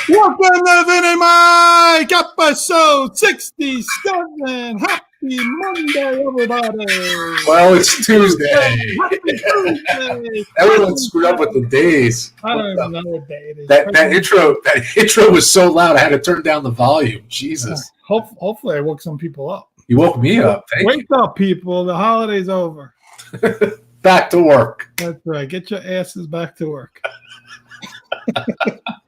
Welcome to Vin and Mike, episode 67. Happy Monday, everybody. Well, it's Tuesday. Happy Tuesday. Everyone screwed up with the days. I don't even know what day it is. That intro was so loud I had to turn down the volume. Jesus. Hopefully I woke some people up. You woke me up. Wake up, people. The holiday's over. Back to work. That's right. Get your asses back to work.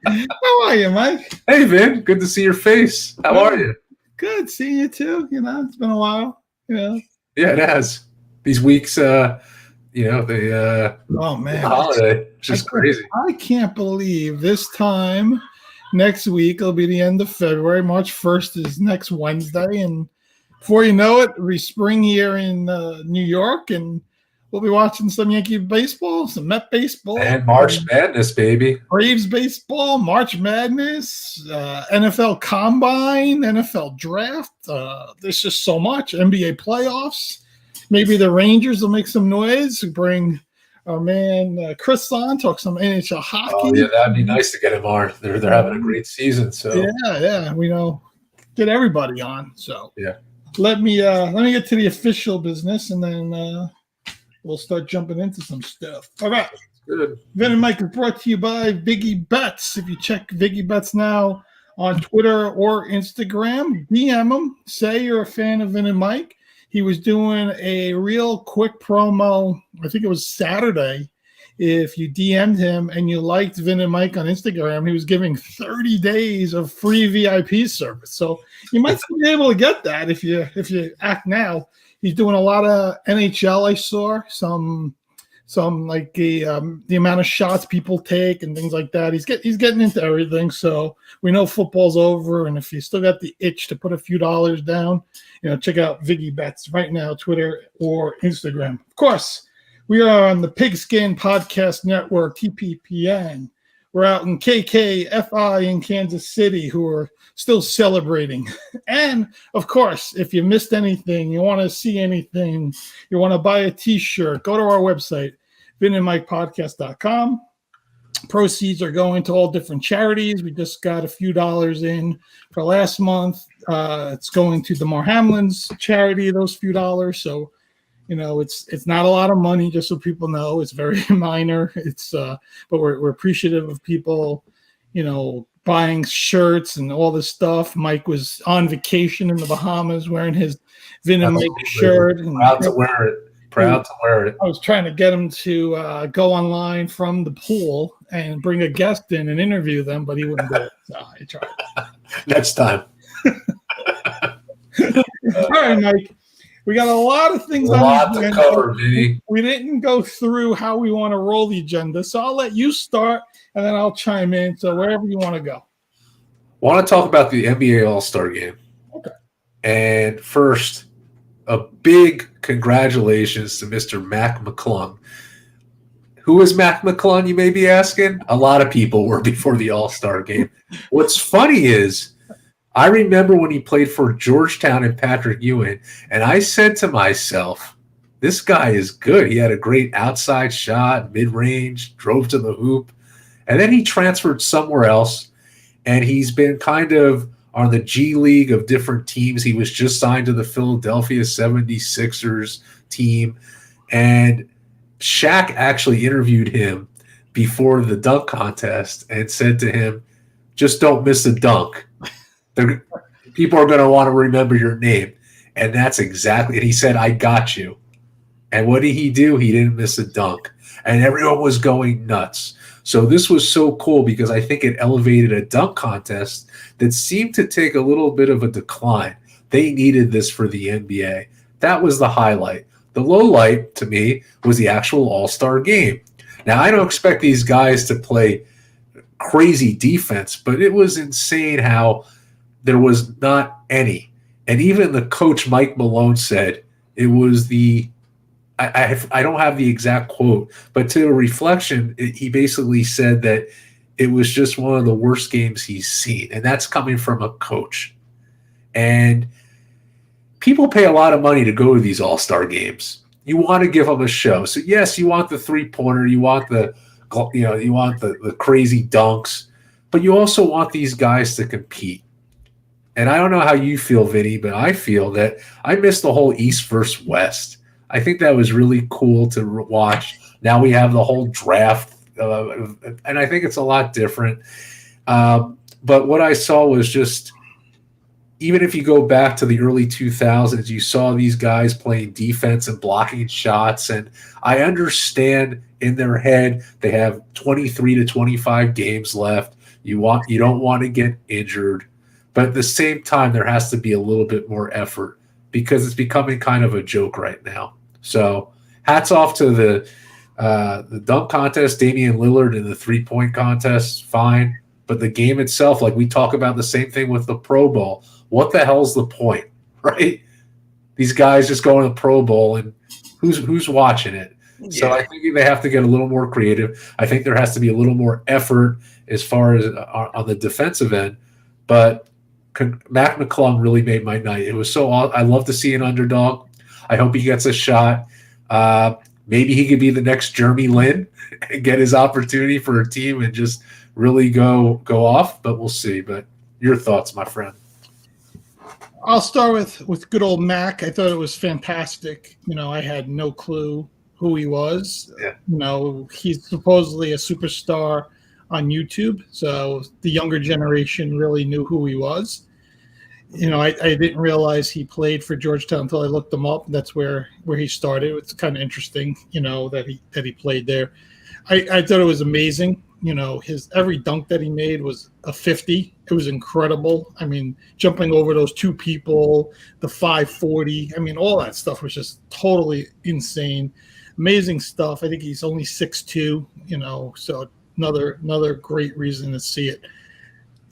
How are you, Mike? Hey, Vin. Good to see your face. How are you? Good. Seeing you, too. It's been a while. Yeah, it has. These weeks, oh, man. Holiday. It's just crazy. I can't believe this time next week will be the end of February. March 1st is next Wednesday. And before you know it, it'll be spring here in New York. And we'll be watching some Yankee baseball, some Met baseball. And March Madness, baby. Braves baseball, March Madness, NFL Combine, NFL Draft. There's just so much. NBA playoffs. Maybe the Rangers will make some noise. Bring our man Chris on, talk some NHL hockey. Oh, yeah, that'd be nice to get him on. They're having a great season. So Yeah. We know. Get everybody on. So yeah. Let me get to the official business, and then we'll start jumping into some stuff. All right. Good. Vin and Mike is brought to you by Viggy Bets. If you check Viggy Bets now on Twitter or Instagram, DM him. Say you're a fan of Vin and Mike. He was doing a real quick promo, I think it was Saturday. If you DM'd him and you liked Vin and Mike on Instagram, he was giving 30 days of free VIP service. So you might be able to get that if you act now. He's doing a lot of NHL. I saw some like the amount of shots people take and things like that. He's getting into everything. So we know football's over, and if you still got the itch to put a few dollars down, check out Viggy Bets right now, Twitter or Instagram. Of course, we are on the Pigskin Podcast Network, TPPN. We're out in KKFI in Kansas City, who are still celebrating. And, of course, if you missed anything, you want to see anything, you want to buy a T-shirt, go to our website, vinandmikepodcast.com. Proceeds are going to all different charities. We just got a few dollars in for last month. It's going to the Mar Hamlin's charity, those few dollars. So, it's not a lot of money, just so people know. It's very minor. But we're appreciative of people, buying shirts and all this stuff. Mike was on vacation in the Bahamas wearing his Vin and Mike shirt. Proud to wear it. I was trying to get him to go online from the pool and bring a guest in and interview them, but he wouldn't do it. So I tried. Next time. All right, Mike. We got a lot of things on the agenda. To cover, Vinny. We didn't go through how we want to roll the agenda, so I'll let you start, and then I'll chime in. So wherever you want to go. I want to talk about the NBA All-Star Game. Okay. And first, a big congratulations to Mr. Mac McClung. Who is Mac McClung, you may be asking? A lot of people were before the All-Star Game. What's funny is, I remember when he played for Georgetown and Patrick Ewing, and I said to myself, this guy is good. He had a great outside shot, mid-range, drove to the hoop, and then he transferred somewhere else, and he's been kind of on the G League of different teams. He was just signed to the Philadelphia 76ers team, and Shaq actually interviewed him before the dunk contest and said to him, just don't miss a dunk. People are going to want to remember your name. And that's exactly it. He said, I got you. And what did he do? He didn't miss a dunk. And everyone was going nuts. So this was so cool because I think it elevated a dunk contest that seemed to take a little bit of a decline. They needed this for the NBA. That was the highlight. The low light, to me, was the actual All-Star game. Now, I don't expect these guys to play crazy defense, but it was insane how there was not any. And even the coach, Mike Malone, said it was I don't have the exact quote, but to a reflection, he basically said that it was just one of the worst games he's seen. And that's coming from a coach. And people pay a lot of money to go to these all-star games. You want to give them a show. So, yes, you want the three-pointer. You want the crazy dunks. but you also want these guys to compete. And I don't know how you feel, Vinny, but I feel that I missed the whole East versus West. I think that was really cool to watch. Now we have the whole draft, and I think it's a lot different. But what I saw was just, even if you go back to the early 2000s, you saw these guys playing defense and blocking shots. And I understand in their head they have 23 to 25 games left. You don't want to get injured. But at the same time, there has to be a little bit more effort because it's becoming kind of a joke right now. So hats off to the dunk contest, Damian Lillard, and the three-point contest, fine. But the game itself, like we talk about the same thing with the Pro Bowl. What the hell's the point, right? These guys just go to the Pro Bowl, and who's watching it? Yeah. So I think they have to get a little more creative. I think there has to be a little more effort as far as on the defensive end. But Mac McClung really made my night. It was so awesome. I love to see an underdog. I hope he gets a shot. Maybe he could be the next Jeremy Lin and get his opportunity for a team and just really go off. But we'll see. But your thoughts, my friend? I'll start with good old Mac. I thought it was fantastic. I had no clue who he was. Yeah. He's supposedly a superstar on YouTube, so the younger generation really knew who he was. I didn't realize he played for Georgetown until I looked him up. That's where he started. It's kind of interesting, that he played there. I thought it was amazing. His every dunk that he made was a 50. It was incredible. I mean, jumping over those two people, the 540. I mean, all that stuff was just totally insane. Amazing stuff. I think he's only 6'2", so another great reason to see it.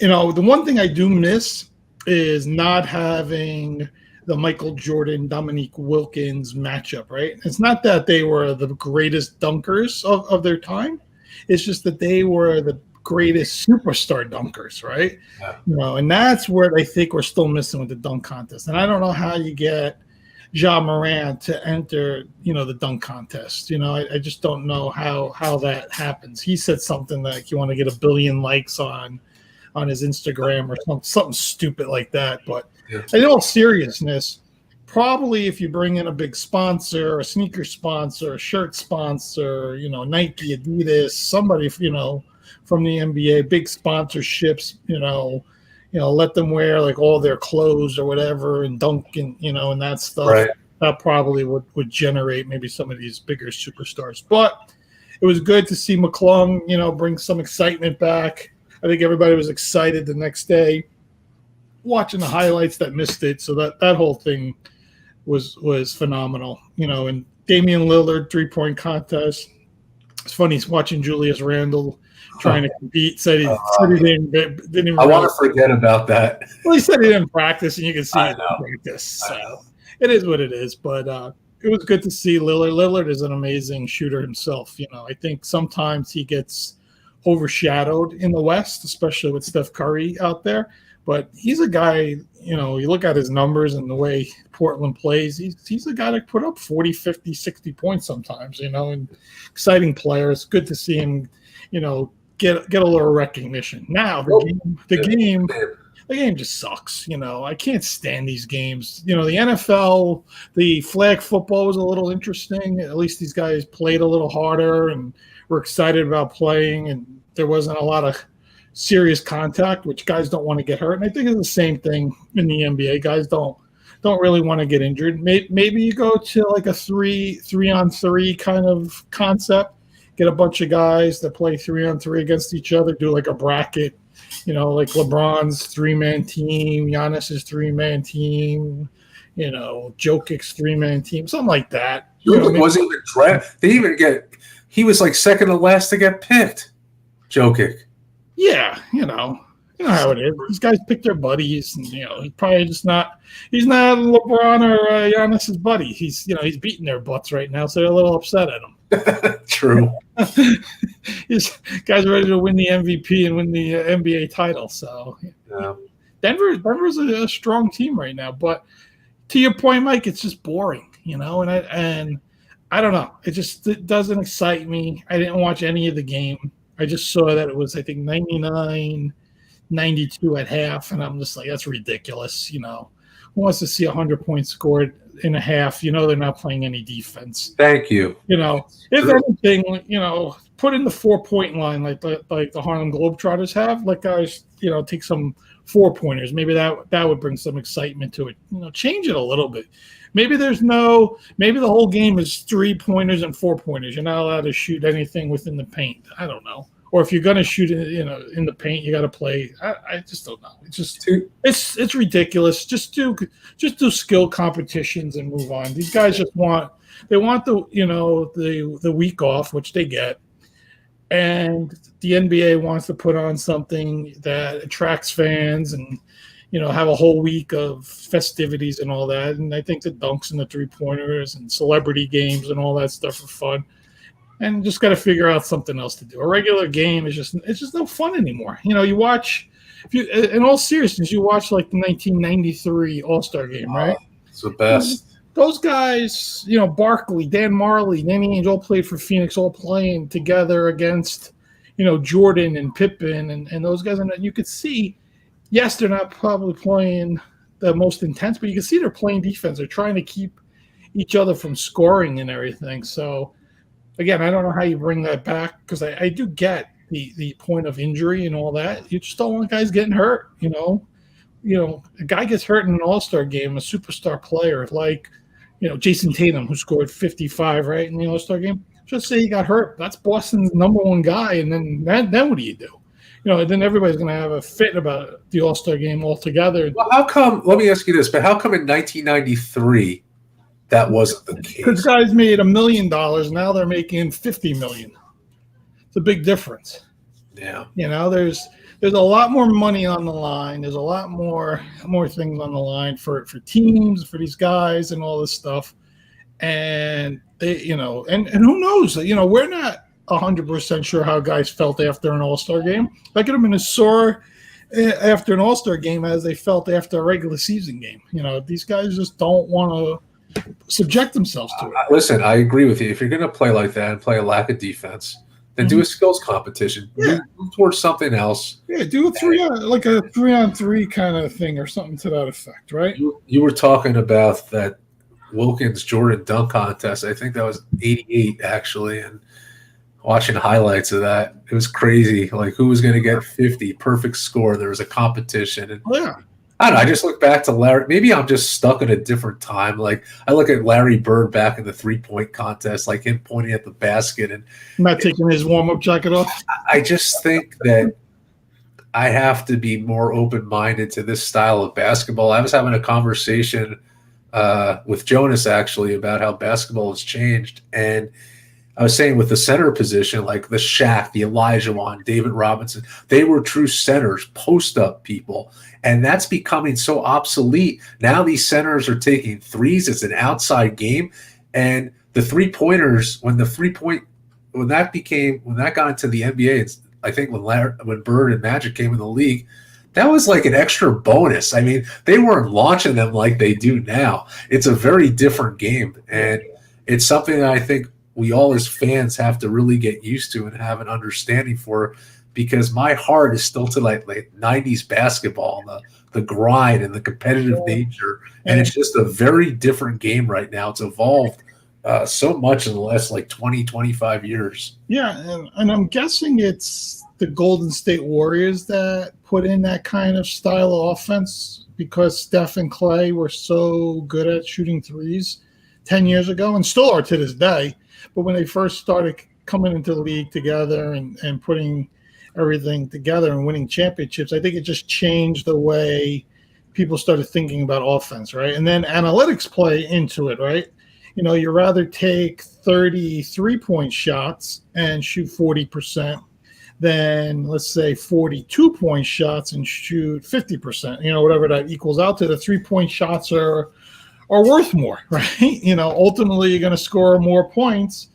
The one thing I do miss is not having the Michael Jordan, Dominique Wilkins matchup, right? It's not that they were the greatest dunkers of their time. It's just that they were the greatest superstar dunkers, right? Yeah. And that's where I think we're still missing with the dunk contest. And I don't know how you get Ja Morant to enter, the dunk contest. I just don't know how that happens. He said something like you want to get 1 billion likes on his Instagram or something stupid like that. But yeah. In all seriousness, probably if you bring in a big sponsor, a sneaker sponsor, a shirt sponsor, Nike, Adidas, somebody, from the NBA, big sponsorships, let them wear like all their clothes or whatever and dunk and that stuff. Right. That probably would generate maybe some of these bigger superstars. But it was good to see McClung, bring some excitement back. I think everybody was excited the next day watching the highlights that missed it. So that whole thing was phenomenal. And Damian Lillard 3-point contest. It's funny watching Julius Randle trying to compete. Said he didn't even. I want to forget about that. Well, he said he didn't practice, and you can see he didn't practice. So it is what it is. But it was good to see Lillard. Lillard is an amazing shooter himself. I think sometimes he gets overshadowed in the West, especially with Steph Curry out there. But he's a guy, you look at his numbers and the way Portland plays, he's a guy that put up 40, 50, 60 points sometimes, and exciting player. It's good to see him, get a little recognition. Now, the game just sucks. I can't stand these games. The NFL, the flag football was a little interesting. At least these guys played a little harder and were excited about playing, and there wasn't a lot of serious contact, which guys don't want to get hurt. And I think it's the same thing in the NBA. Guys don't really want to get injured. Maybe you go to like a 3-on-3 kind of concept, get a bunch of guys that play 3-on-3 against each other, do like a bracket, like LeBron's 3-man team, Giannis's 3-man team, Jokic's 3-man team, something like that. Jokic wasn't even drafted. He was like second to last to get picked. Jokic. Yeah, you know how it is. These guys pick their buddies, and he's probably just not. He's not LeBron or Giannis's buddy. He's beating their butts right now, so they're a little upset at him. True. These guys are ready to win the MVP and win the NBA title. So yeah. Denver's a strong team right now, but to your point, Mike, it's just boring, and I don't know. It doesn't excite me. I didn't watch any of the game. I just saw that it was, I think, 99-92 at half, and I'm just like, that's ridiculous. Who wants to see 100 points scored in a half? They're not playing any defense. Thank you. If anything, put in the 4-point line like the Harlem Globetrotters have. Like, guys, take some 4-pointers. Maybe that would bring some excitement to it. Change it a little bit. Maybe maybe the whole game is 3-pointers and 4-pointers. You're not allowed to shoot anything within the paint. I don't know. Or if you're going to shoot it, in the paint, you got to play. I just don't know. It's just it's ridiculous. Just do skill competitions and move on. These guys just want the week off, which they get, and the NBA wants to put on something that attracts fans and have a whole week of festivities and all that. And I think the dunks and the 3-pointers and celebrity games and all that stuff are fun. And just got to figure out something else to do. A regular game it's just no fun anymore. You watch, in all seriousness, you watch like the 1993 All-Star game, right? It's the best. Those guys, Barkley, Dan Marley, Danny Ainge all played for Phoenix, all playing together against, Jordan and Pippen and those guys. And you could see, yes, they're not probably playing the most intense, but you can see they're playing defense. They're trying to keep each other from scoring and everything. So, again, I don't know how you bring that back, because I do get the point of injury and all that. You just don't want guys getting hurt, a guy gets hurt in an all-star game, a superstar player like, Jason Tatum, who scored 55, right, in the all-star game. Just say he got hurt. That's Boston's number one guy, and then what do you do? Then everybody's going to have a fit about the all-star game altogether. Well, how come – let me ask you this, but how come in 1993 – that wasn't the case? Because guys made $1 million. Now they're making $50 million. It's a big difference. Yeah. There's a lot more money on the line. There's a lot more things on the line for teams, for these guys, and all this stuff. And they, and who knows? We're not 100% sure how guys felt after an All-Star game. That could have been as sore after an All-Star game as they felt after a regular season game. These guys just don't want to subject themselves to it. Listen, I agree with you. If you're going to play like that and play a lack of defense, then do a skills competition. Yeah. Move towards something else. Yeah, do a 3-on-3 kind of thing or something to that effect, right? You were talking about that Wilkins Jordan dunk contest. I think that was 88 actually, and watching highlights of that, it was crazy. Like, who was going to get 50 perfect score? There was a competition, and I don't know. I just look back to Larry. Maybe I'm just stuck in a different time. Like, I look at Larry Bird back in the 3-point contest, like him pointing at the basket and not taking his warm-up jacket off. I just think that I have to be more open-minded to this style of basketball. I was having a conversation with Jonas actually about how basketball has changed, and I was saying with the center position, like the Shaq, the Elijah, David Robinson, they were true centers, post-up people. And that's becoming so obsolete. Now these centers are taking threes. It's an outside game. And the 3-pointers, when that got into the NBA, I think when Bird and Magic came in the league, that was like an extra bonus. I mean, they weren't launching them like they do now. It's a very different game. And it's something that I think we all as fans have to really get used to and have an understanding for, because my heart is still to like 90s basketball, the grind and the competitive nature. And it's just a very different game right now. It's evolved so much in the last like 20, 25 years. Yeah, and I'm guessing it's the Golden State Warriors that put in that kind of style of offense, because Steph and Clay were so good at shooting threes 10 years ago and still are to this day. But when they first started coming into the league together and putting everything together and winning championships, I think it just changed the way people started thinking about offense, right? And then analytics play into it, right? You rather take 33-point shots and shoot 40% than, let's say, 42-point shots and shoot 50%, whatever that equals out to. The 3-point shots are worth more, right? Ultimately you're going to score more points,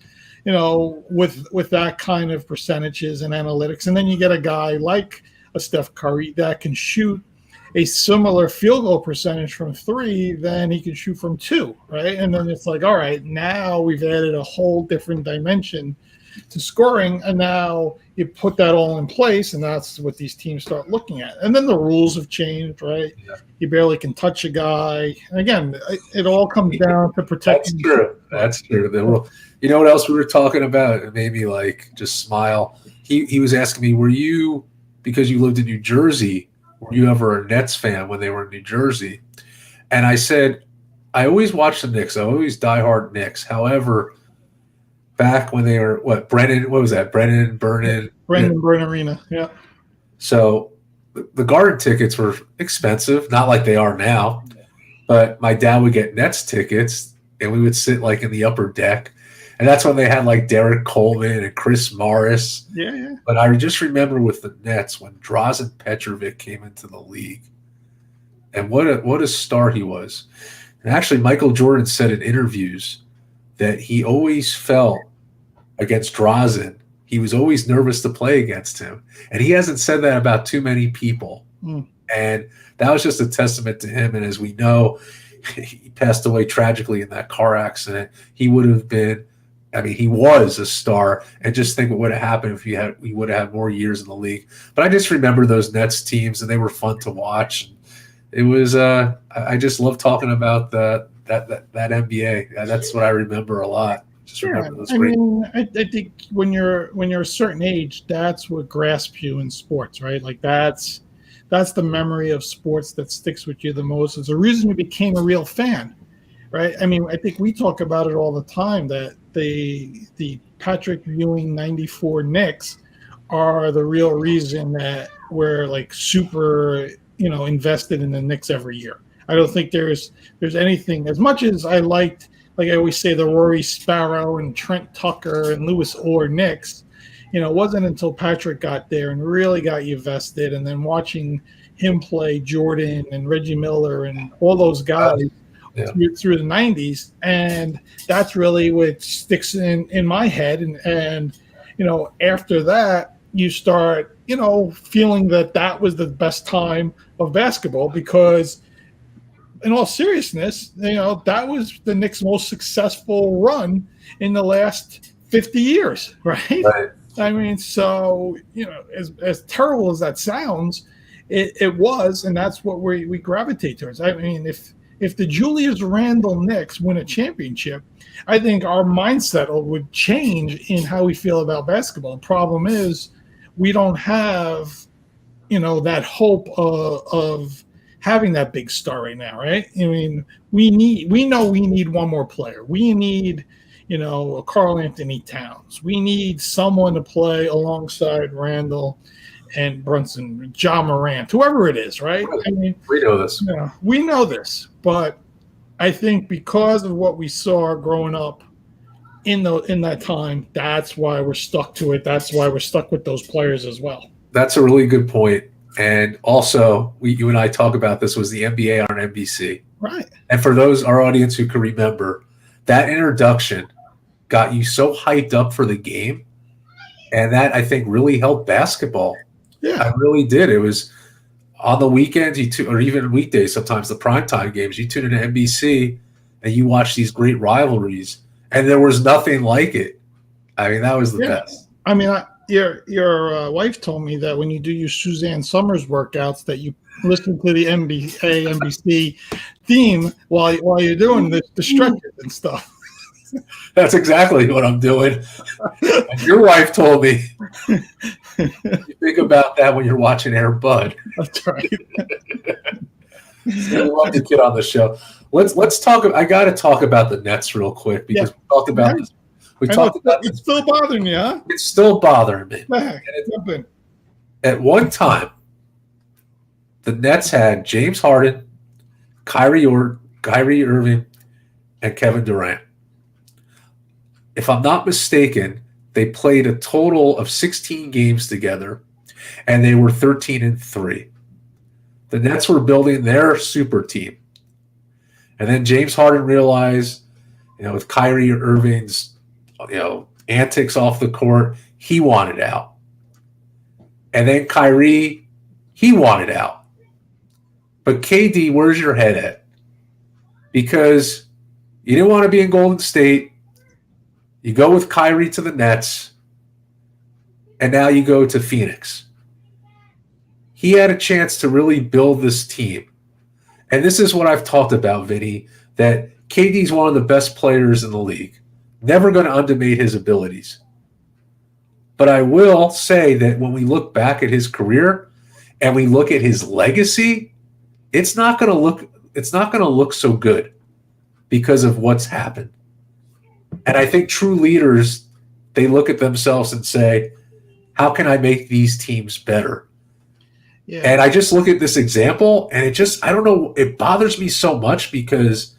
with that kind of percentages and analytics. And then you get a guy like a Steph Curry that can shoot a similar field goal percentage from 3 than he can shoot from 2, right? And then it's like, all right, now we've added a whole different dimension to scoring, and now you put that all in place, and that's what these teams start looking at. And then the rules have changed, right? Yeah. You barely can touch a guy. And again, it all comes down to protecting. That's true. That's true. You know what else we were talking about? It made me just smile. He was asking me, were you, because you lived in New Jersey, were you ever a Nets fan when they were in New Jersey? And I said, I always watched the Knicks. I always diehard Knicks. However, back when they were Brennan Arena, yeah. So the Garden tickets were expensive, not like they are now. But my dad would get Nets tickets, and we would sit in the upper deck, and that's when they had Derek Coleman and Chris Morris. Yeah. But I just remember with the Nets when Drazen Petrovic came into the league, and what a star he was. And actually, Michael Jordan said in interviews that he always felt against Drazen, he was always nervous to play against him. And he hasn't said that about too many people. And that was just a testament to him. And as we know, he passed away tragically in that car accident. He would have been, he was a star. And just think what would have happened if we would have had more years in the league. But I just remember those Nets teams, and they were fun to watch. It was I just love talking about that NBA. That's what I remember a lot. I think when you're a certain age, that's what grasps you in sports, right? That's the memory of sports that sticks with you the most. It's the reason you became a real fan, right? I think we talk about it all the time that the Patrick Ewing '94 Knicks are the real reason that we're super invested in the Knicks every year. I don't think there's anything, as much as I liked, I always say, the Rory Sparrow and Trent Tucker and Lewis Orr Knicks. It wasn't until Patrick got there and really got you vested, and then watching him play Jordan and Reggie Miller and all those guys through the 90s. And that's really what sticks in my head. And after that, you start feeling that was the best time of basketball, because in all seriousness, that was the Knicks' most successful run in the last 50 years, right? So, as terrible as that sounds, it was, and that's what we gravitate towards. If the Julius Randle Knicks win a championship, I think our mindset would change in how we feel about basketball. The problem is we don't have, that hope of having that big star right now, right? We know we need one more player. We need, a Karl Anthony Towns. We need someone to play alongside Randall and Brunson, John Morant, whoever it is, right? We know this. We know this, but I think because of what we saw growing up in that time, that's why we're stuck to it. That's why we're stuck with those players as well. That's a really good point. And also, you and I talk about this, was the NBA on NBC. Right. And for our audience who can remember, that introduction got you so hyped up for the game. And that, I think, really helped basketball. Yeah. I really did. It was on the weekends, or even weekdays, sometimes the primetime games, you tune into NBC and you watch these great rivalries. And there was nothing like it. That was the best. Your wife told me that when you do your Suzanne Summers workouts, that you listen to the NBC theme while you're doing the stretches and stuff. That's exactly what I'm doing. And your wife told me, you think about that when you're watching Air Bud. That's right. I love the kid on the show. Let's talk. I got to talk about the Nets real quick, because we talked about this. It's still bothering you, huh? It's still bothering me. At one time, the Nets had James Harden, Kyrie Irving, and Kevin Durant. If I'm not mistaken, they played a total of 16 games together, and they were 13-3. The Nets were building their super team. And then James Harden realized, with Kyrie Irving's antics off the court, he wanted out. And then Kyrie, he wanted out. But KD, where's your head at? Because you didn't want to be in Golden State. You go with Kyrie to the Nets. and now you go to Phoenix. He had a chance to really build this team. And this is what I've talked about, Vinny, that KD's one of the best players in the league. Never going to undermine his abilities. But I will say that when we look back at his career and we look at his legacy, it's not going to look so good because of what's happened. And I think true leaders, they look at themselves and say, how can I make these teams better? Yeah. And I just look at this example, and I don't know, it bothers me so much because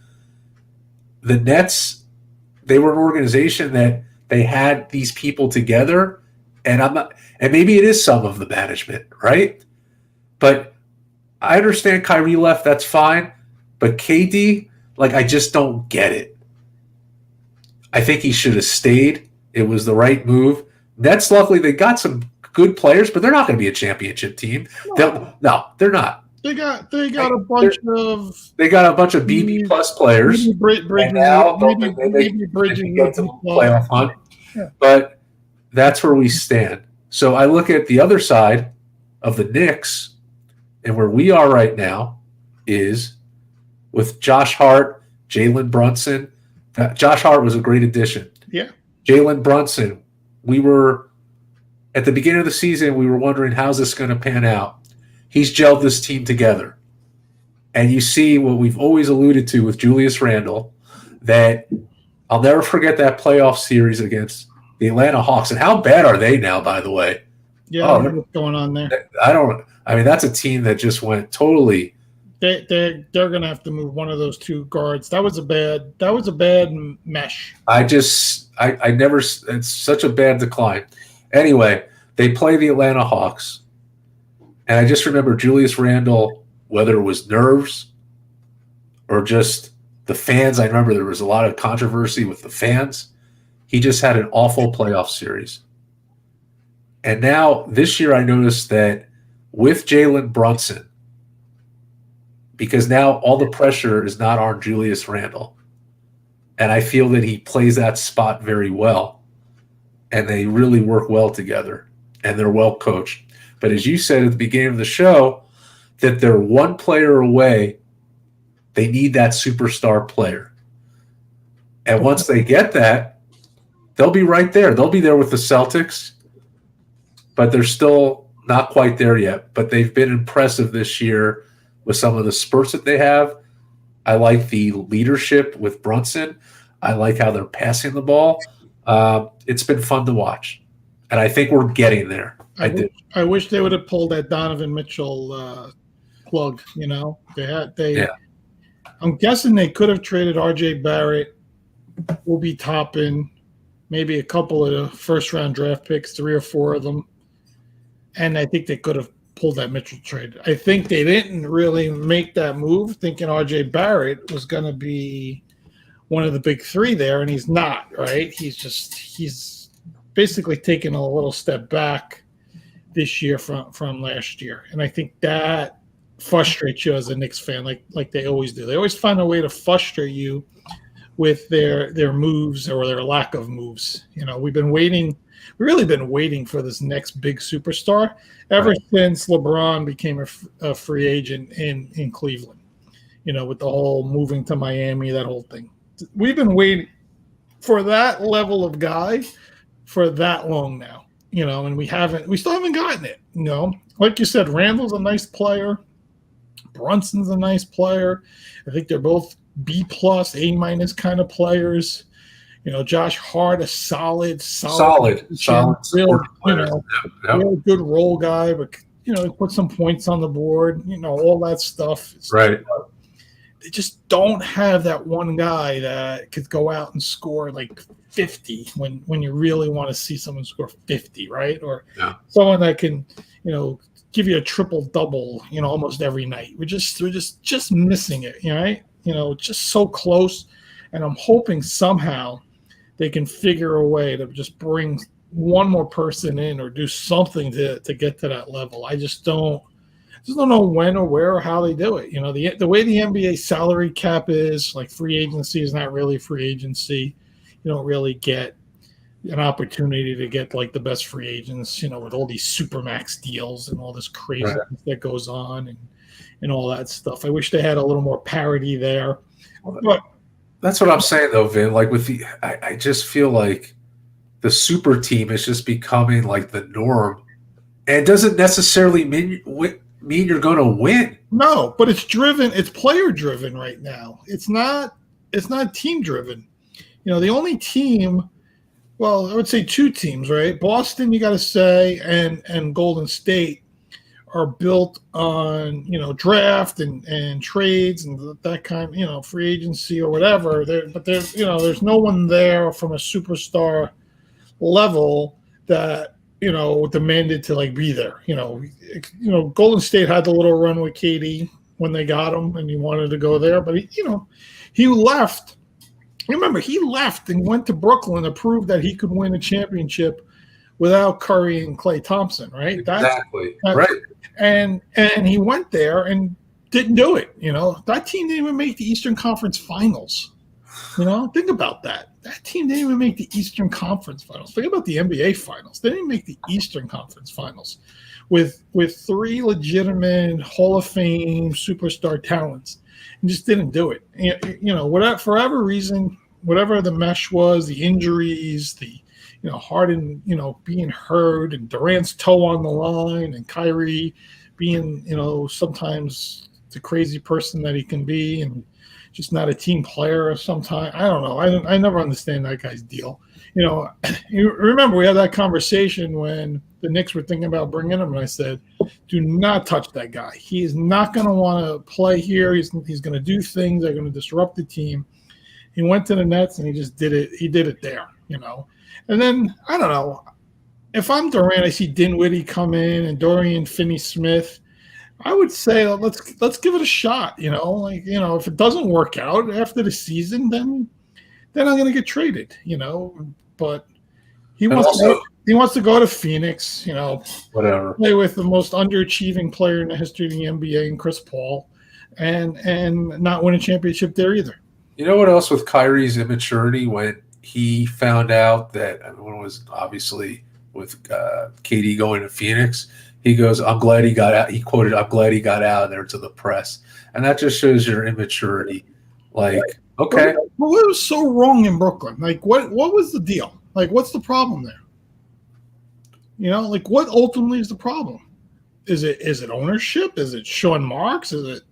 the Nets, they were an organization that they had these people together, and maybe it is some of the management, right? But I understand Kyrie left, that's fine. But KD, I just don't get it. I think he should have stayed. It was the right move. Nets, luckily, they got some good players, but they're not going to be a championship team. No, they're not. They got a bunch of BB plus players. Maybe now maybe Bridges get to the playoff hunt. Yeah. But that's where we stand. So I look at the other side of the Knicks, and where we are right now is with Josh Hart, Jalen Brunson. Josh Hart was a great addition. Yeah. Jalen Brunson, we were at the beginning of the season, we were wondering how's this going to pan out. He's gelled this team together. And you see what we've always alluded to with Julius Randle, that I'll never forget that playoff series against the Atlanta Hawks. And how bad are they now, by the way? Yeah, what's going on there? That's a team that just went totally. They're going to have to move one of those two guards. That was a bad mesh. It's such a bad decline. Anyway, they play the Atlanta Hawks. And I just remember Julius Randle, whether it was nerves or just the fans. I remember there was a lot of controversy with the fans. He just had an awful playoff series. And now this year I noticed that with Jalen Brunson, because now all the pressure is not on Julius Randle. And I feel that he plays that spot very well. And they really work well together. And they're well coached. But as you said at the beginning of the show, that they're one player away, they need that superstar player. And once they get that, they'll be right there. They'll be there with the Celtics. But they're still not quite there yet. But they've been impressive this year with some of the spurts that they have. I like the leadership with Brunson. I like how they're passing the ball. It's been fun to watch. And I think we're getting there. I wish they would have pulled that Donovan Mitchell plug, I'm guessing they could have traded RJ Barrett, Obi Toppin, maybe a couple of the first-round draft picks, 3 or 4 of them. And I think they could have pulled that Mitchell trade. I think they didn't really make that move thinking RJ Barrett was going to be one of the big 3 there, and he's not, right? He's basically taken a little step back this year from last year. And I think that frustrates you as a Knicks fan, like they always do. They always find a way to frustrate you with their moves or their lack of moves. We've really been waiting for this next big superstar ever since LeBron became a free agent in Cleveland, with the whole moving to Miami, that whole thing. We've been waiting for that level of guy for that long now, and we still haven't gotten it. Like you said, Randall's a nice player. Brunson's a nice player. I think they're both B+, A- kind of players. Josh Hart, a solid, real good role guy, but put some points on the board. All that stuff. Right. They just don't have that one guy that could go out and score like 50 when you really want to see someone score 50, right? Or someone that can, give you a triple double, almost every night. We're just missing it, right? Just so close. And I'm hoping somehow they can figure a way to just bring one more person in or do something to get to that level. I just don't know when or where or how they do it. The way the NBA salary cap is, like free agency is not really free agency. You don't really get an opportunity to get like the best free agents, with all these supermax deals and all this craziness that goes on and all that stuff. I wish they had a little more parity there. But that's what I'm saying though, Vin. Like I just feel like the super team is just becoming like the norm, and it doesn't necessarily mean you're going to win. No, but it's player driven right now. It's not team driven. The only team, well, I would say two teams, right? Boston, you got to say, and Golden State are built on, draft and trades and that kind, free agency or whatever. But there's no one there from a superstar level that, demanded to like be there. Golden State had the little run with KD when they got him and he wanted to go there, but he left. Remember, he left and went to Brooklyn to prove that he could win a championship without Curry and Klay Thompson, right? Exactly. Right. And he went there and didn't do it. That team didn't even make the Eastern Conference Finals. Think about that. That team didn't even make the Eastern Conference Finals. Think about the NBA Finals. They didn't make the Eastern Conference Finals with three legitimate Hall of Fame superstar talents, and just didn't do it. Whatever, for whatever reason, whatever the mesh was, the injuries, the Harden, being hurt, and Durant's toe on the line, and Kyrie being, sometimes the crazy person that he can be, and just not a team player sometimes. I don't know. I never understand that guy's deal. You remember we had that conversation when the Knicks were thinking about bringing him, and I said, do not touch that guy. He is not going to want to play here. He's going to do things that are going to disrupt the team. He went to the Nets, and he just did it. He did it there, And then, I don't know, if I'm Durant, I see Dinwiddie come in and Dorian Finney-Smith, I would say let's give it a shot. If it doesn't work out after the season, then I'm going to get traded. But he wants to go to Phoenix. Whatever. Play with the most underachieving player in the history of the NBA, and Chris Paul, and not win a championship there either. You know what else with Kyrie's immaturity when he found out that everyone was obviously with KD going to Phoenix. He goes, I'm glad he got out. He quoted, I'm glad he got out of there to the press. And that just shows your immaturity. Like, okay. But what was so wrong in Brooklyn? Like, what was the deal? Like, what's the problem there? What ultimately is the problem? Is it ownership? Is it Sean Marks? Is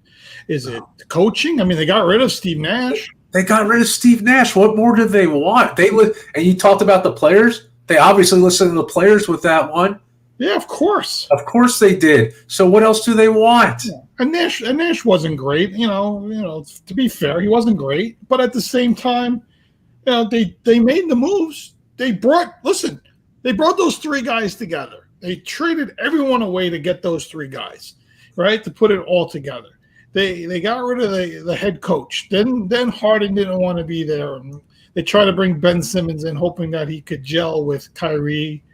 it coaching? I mean, they got rid of Steve Nash. They got rid of Steve Nash. What more did they want? And you talked about the players. They obviously listened to the players with that one. Yeah, of course. Of course they did. So what else do they want? Yeah. And Nash wasn't great. To be fair, he wasn't great. But at the same time, they made the moves. They brought those three guys together. They traded everyone away to get those three guys, right? To put it all together. They got rid of the head coach. Then Harden didn't want to be there. And they tried to bring Ben Simmons in, hoping that he could gel with Kyrie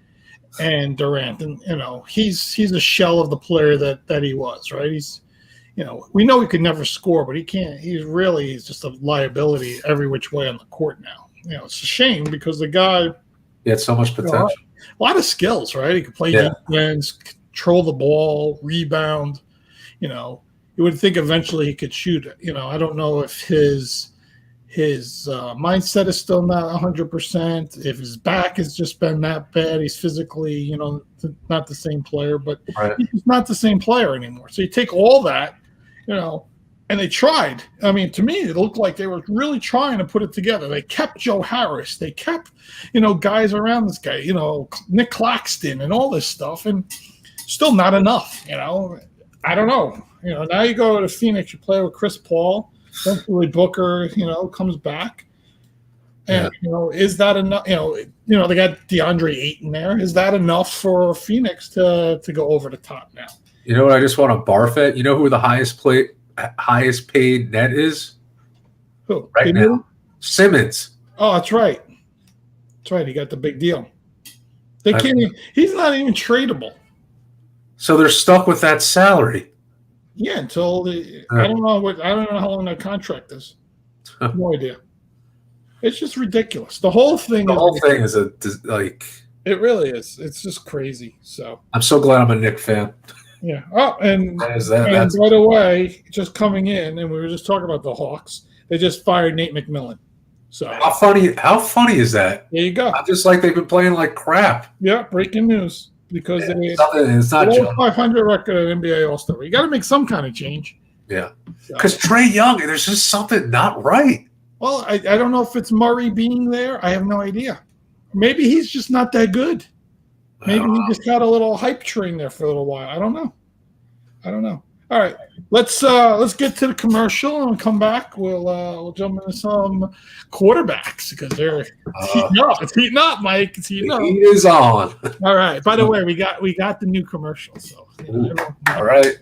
and Durant. And he's a shell of the player that he was, right? He's we know he could never score, but he can't. He's just a liability every which way on the court now. It's a shame because the guy he had so much potential. A lot of skills, right? He could play defense, control the ball, rebound. You would think eventually he could shoot it. I don't know if his mindset is still not 100%. If his back has just been that bad, he's physically, not the same player. But he's not the same player anymore. So you take all that, and they tried. I mean, to me, it looked like they were really trying to put it together. They kept Joe Harris. They kept, guys around this guy, Nick Claxton and all this stuff, and still not enough. I don't know. Now you go to Phoenix, you play with Chris Paul. Eventually Booker, comes back. And, is that enough? They got DeAndre Ayton there. Is that enough for Phoenix to go over the top now? You know what I just want to barf at? You know who the highest paid net is? Who? Right now? Simmons. Oh, that's right. That's right. He got the big deal. He's not even tradable. So they're stuck with that salary. Yeah, until I don't know how long that contract is. No idea. It's just ridiculous. The whole thing The is whole thing ridiculous. is like. It really is. It's just crazy. So I'm so glad I'm a Knicks fan. yeah. Oh, and That's by the way, just coming in, and we were just talking about the Hawks. They just fired Nate McMillan. So how funny is that? there you go. I'm just like they've been playing like crap. Yeah, breaking news because they it's not below 500 record at NBA All-Star. You got to make some kind of change. Yeah, because Trae Young, there's just something not right. Well, I don't know if it's Murray being there. I have no idea. Maybe he's just not that good. Maybe he just got a little hype train there for a little while. I don't know. All right, let's get to the commercial and come back. We'll jump into some quarterbacks because they're heating up. It's heating up, Mike. It's heating up. Heat is on. All right. By the way, we got the new commercial. So all right.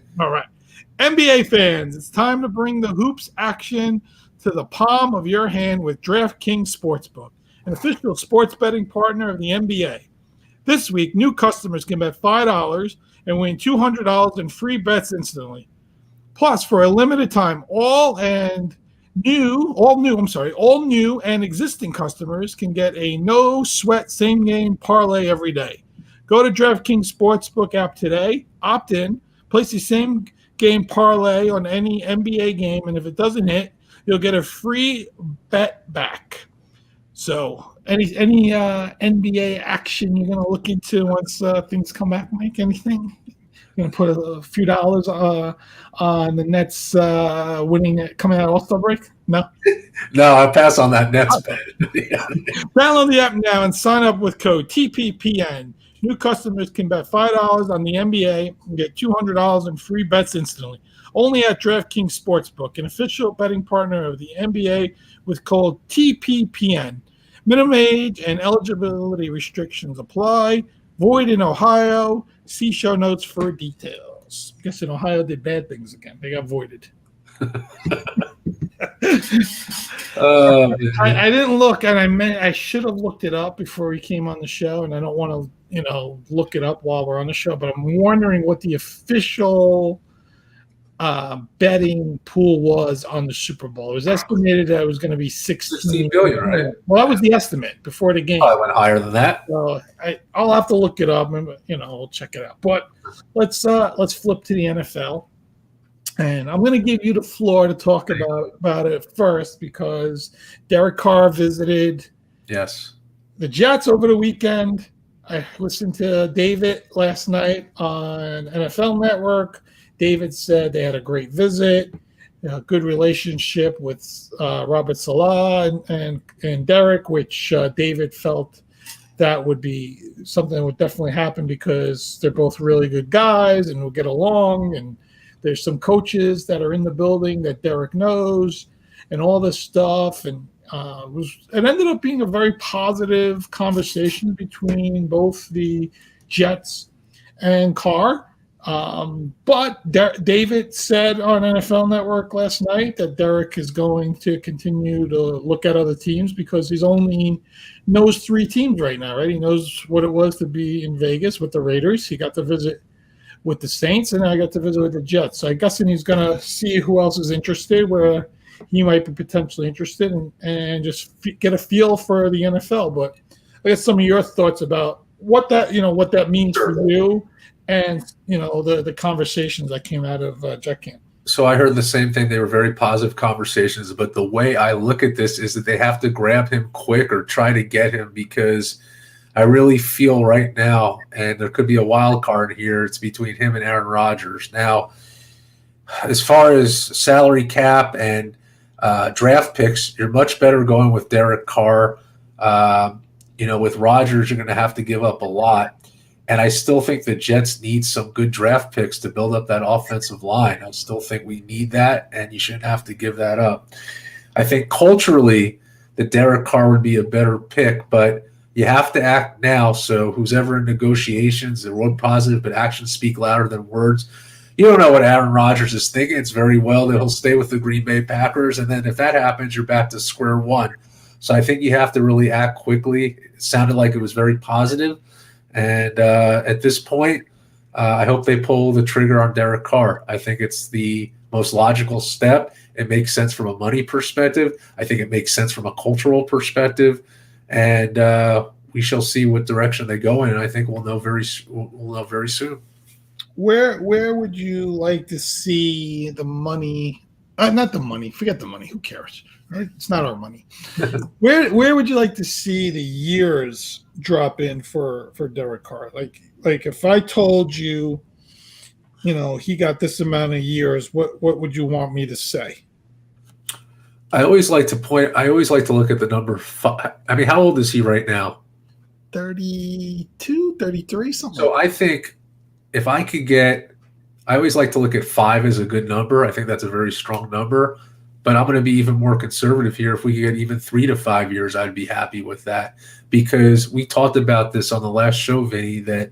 NBA fans, it's time to bring the hoops action to the palm of your hand with DraftKings Sportsbook, an official sports betting partner of the NBA. This week, new customers can bet $5 and win $200 in free bets instantly. Plus, for a limited time, all new and existing customers can get a no-sweat same-game parlay every day. Go to DraftKings Sportsbook app today, opt in, place the same-game parlay on any NBA game, and if it doesn't hit, you'll get a free bet back. So, any NBA action you're going to look into once things come back, Mike? Anything? You're going to put a few dollars on the Nets winning, coming out of All-Star break? No? No, I pass on that Nets bet. Download the app now and sign up with code TPPN. New customers can bet $5 on the NBA and get $200 in free bets instantly. Only at DraftKings Sportsbook, an official betting partner of the NBA with code TPPN. Minimum age and eligibility restrictions apply. Void in Ohio. See show notes for details. I guess in Ohio did bad things again. They got voided. I didn't look, and I should have looked it up before we came on the show, and I don't want to look it up while we're on the show, but I'm wondering what the official betting pool was on the Super Bowl. It was estimated that it was going to be 16 billion, right? Well, that was the estimate before the game. I went higher than that. So I'll have to look it up and we'll check it out. But let's flip to the NFL. And I'm going to give you the floor to talk about it first because Derek Carr visited the Jets over the weekend. I listened to David last night on NFL Network. David said they had a great visit, a good relationship with Robert Saleh and Derek, which David felt that would be something that would definitely happen because they're both really good guys and will get along. And there's some coaches that are in the building that Derek knows and all this stuff. And it ended up being a very positive conversation between both the Jets and Carr. But David said on NFL Network last night that Derek is going to continue to look at other teams because he's only knows 3 teams right now, right? He knows what it was to be in Vegas with the Raiders. He got to visit with the Saints, and I got to visit with the Jets. So I guess he's going to see who else is interested, where he might be potentially interested, and just get a feel for the NFL. But I guess some of your thoughts about what that means for you. And, the conversations that came out of Jet Camp. So I heard the same thing. They were very positive conversations. But the way I look at this is that they have to grab him quick or try to get him because I really feel right now, and there could be a wild card here, it's between him and Aaron Rodgers. Now, as far as salary cap and draft picks, you're much better going with Derek Carr. With Rodgers, you're going to have to give up a lot. And I still think the Jets need some good draft picks to build up that offensive line. I still think we need that, and you shouldn't have to give that up. I think culturally that Derek Carr would be a better pick, but you have to act now. So who's ever in negotiations, the word positive, but actions speak louder than words. You don't know what Aaron Rodgers is thinking. It's very well that he'll stay with the Green Bay Packers, and then if that happens, you're back to square one. So I think you have to really act quickly. It sounded like it was very positive. And at this point, I hope they pull the trigger on Derek Carr. I think it's the most logical step. It makes sense from a money perspective. I think it makes sense from a cultural perspective, and we shall see what direction they go in. And I think we'll know very soon. Where would you like to see the money? Not the money. Forget the money. Who cares? Right? It's not our money. Where would you like to see the years drop in for Derek Carr? Like if I told you, he got this amount of years, what would you want me to say? I always like to look at the number 5. I mean, how old is he right now? 32, 33, something. So I think if I could get, I always like to look at 5 as a good number. I think that's a very strong number. But I'm going to be even more conservative here. If we could get even 3 to 5 years, I'd be happy with that. Because we talked about this on the last show, Vinny, that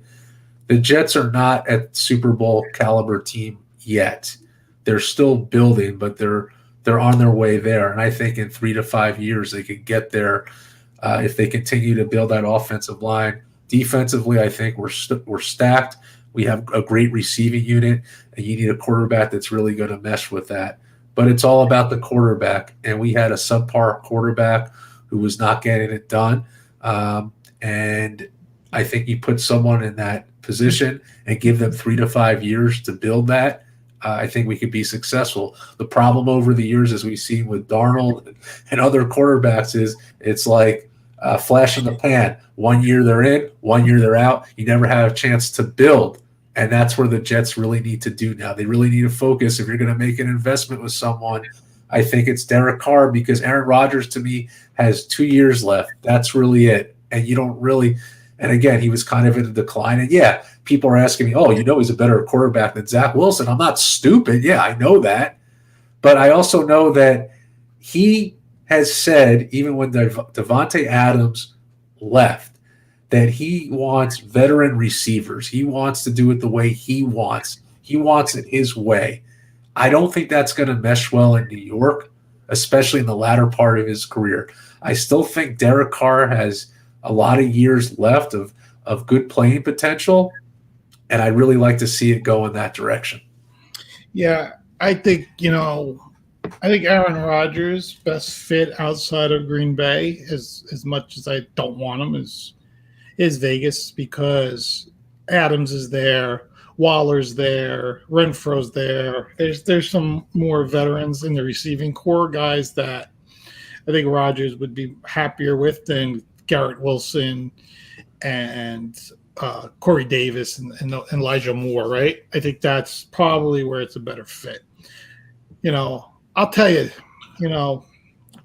the Jets are not at Super Bowl caliber team yet. They're still building, but they're on their way there. And I think in 3 to 5 years they could get there if they continue to build that offensive line. Defensively, I think we're stacked. We have a great receiving unit, and you need a quarterback that's really going to mesh with that. But it's all about the quarterback, and we had a subpar quarterback who was not getting it done. And I think you put someone in that position and give them 3 to 5 years to build that, I think we could be successful. The problem over the years, as we've seen with Darnold and other quarterbacks, is it's like a flash in the pan. 1 year they're in, 1 year they're out. You never have a chance to build. And that's where the Jets really need to do now. They really need to focus. If you're going to make an investment with someone, I think it's Derek Carr, because Aaron Rodgers, to me, has 2 years left. That's really it. And you don't really – and, again, he was kind of in a decline. And, yeah, people are asking me, he's a better quarterback than Zach Wilson. I'm not stupid. Yeah, I know that. But I also know that he has said, even when Devontae Adams left, that he wants veteran receivers. He wants to do it the way he wants. He wants it his way. I don't think that's going to mesh well in New York, especially in the latter part of his career. I still think Derek Carr has a lot of years left of good playing potential, and I'd really like to see it go in that direction. Yeah, I think Aaron Rodgers best fit outside of Green Bay, as much as I don't want him, is Vegas, because Adams is there, Waller's there, Renfro's there. There's some more veterans in the receiving core, guys that I think Rodgers would be happier with than Garrett Wilson and Corey Davis and Elijah Moore, right? I think that's probably where it's a better fit. I'll tell you,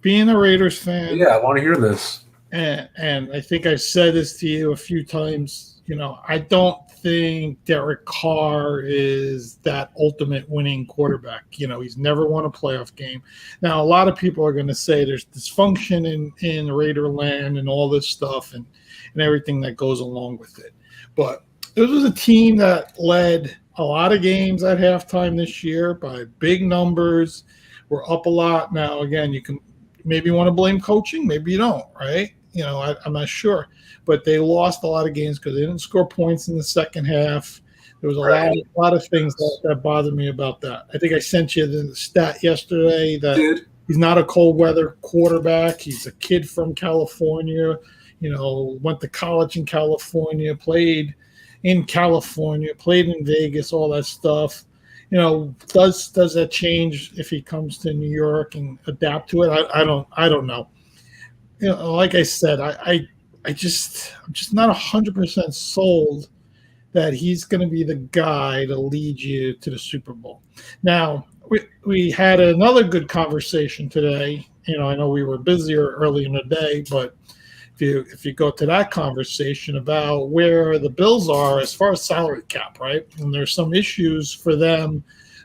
being a Raiders fan. Yeah, I want to hear this. And I think I said this to you a few times. I don't think Derek Carr is that ultimate winning quarterback. He's never won a playoff game. Now, a lot of people are going to say there's dysfunction in Raider land and all this stuff and everything that goes along with it. But this was a team that led a lot of games at halftime this year by big numbers. We're up a lot. Now, again, you can maybe want to blame coaching. Maybe you don't, right? I'm not sure. But they lost a lot of games because they didn't score points in the second half. There was a lot of things that bothered me about that. I think I sent you the stat yesterday that he's not a cold weather quarterback. He's a kid from California, went to college in California, played in California, played in Vegas, all that stuff. Does that change if he comes to New York and adapt to it? I don't know. Like I said, I'm just not 100% sold that he's going to be the guy to lead you to the Super Bowl. Now, we had another good conversation today. I know we were busier early in the day, but if you go to that conversation about where the Bills are as far as salary cap, right? And there's some issues for them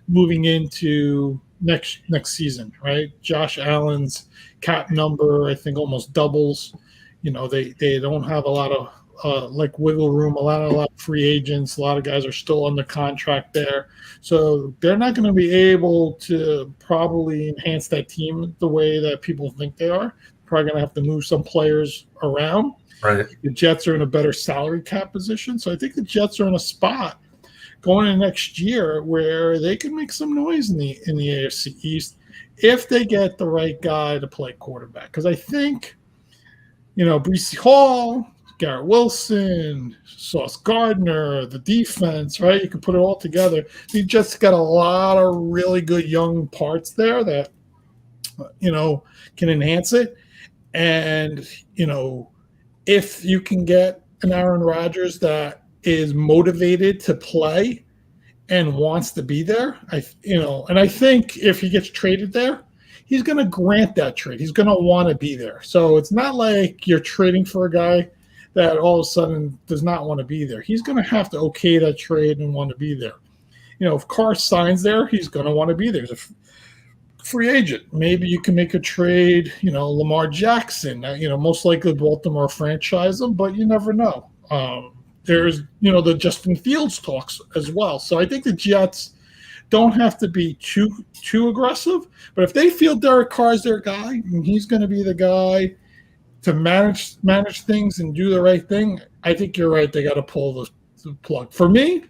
moving into next season, right? Josh Allen's cap number, I think, almost doubles. They don't have a lot of wiggle room, a lot of free agents. A lot of guys are still under contract there. So they're not going to be able to probably enhance that team the way that people think they are. Probably going to have to move some players around. Right. The Jets are in a better salary cap position. So I think the Jets are in a spot going into next year where they can make some noise in the AFC East if they get the right guy to play quarterback. Because I think, Breece Hall, Garrett Wilson, Sauce Gardner, the defense, right? You can put it all together. You just got a lot of really good young parts there that, can enhance it. And, if you can get an Aaron Rodgers that is motivated to play and wants to be there, and I think if he gets traded there, he's going to grant that trade. He's going to want to be there. So it's not like you're trading for a guy that all of a sudden does not want to be there. He's going to have to okay that trade and want to be there. If Carr signs there, he's going to want to be there. He's a free agent. Maybe you can make a trade, Lamar Jackson. Most likely Baltimore franchise him, but you never know. There's, the Justin Fields talks as well. So I think the Jets don't have to be too aggressive. But if they feel Derek Carr's their guy and he's going to be the guy to manage things and do the right thing, I think you're right. They got to pull the plug. For me,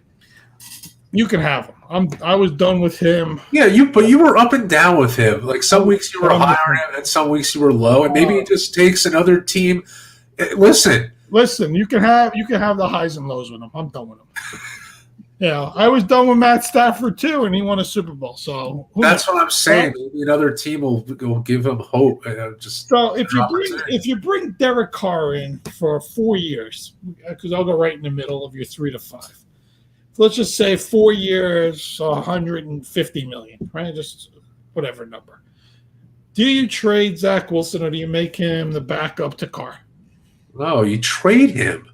you can have him. I was done with him. Yeah, but you were up and down with him. Like some weeks you were higher on him, and some weeks you were low, and maybe it just takes another team. Listen, you can have the highs and lows with him. I'm done with him. I was done with Matt Stafford too, and he won a Super Bowl. So that's what I'm saying. Maybe another team will give him hope. So if you bring Derek Carr in for 4 years, because I'll go right in the middle of your 3 to 5. So let's just say 4 years, $150 million, right? Just whatever number. Do you trade Zach Wilson, or do you make him the backup to Carr? No, you trade him.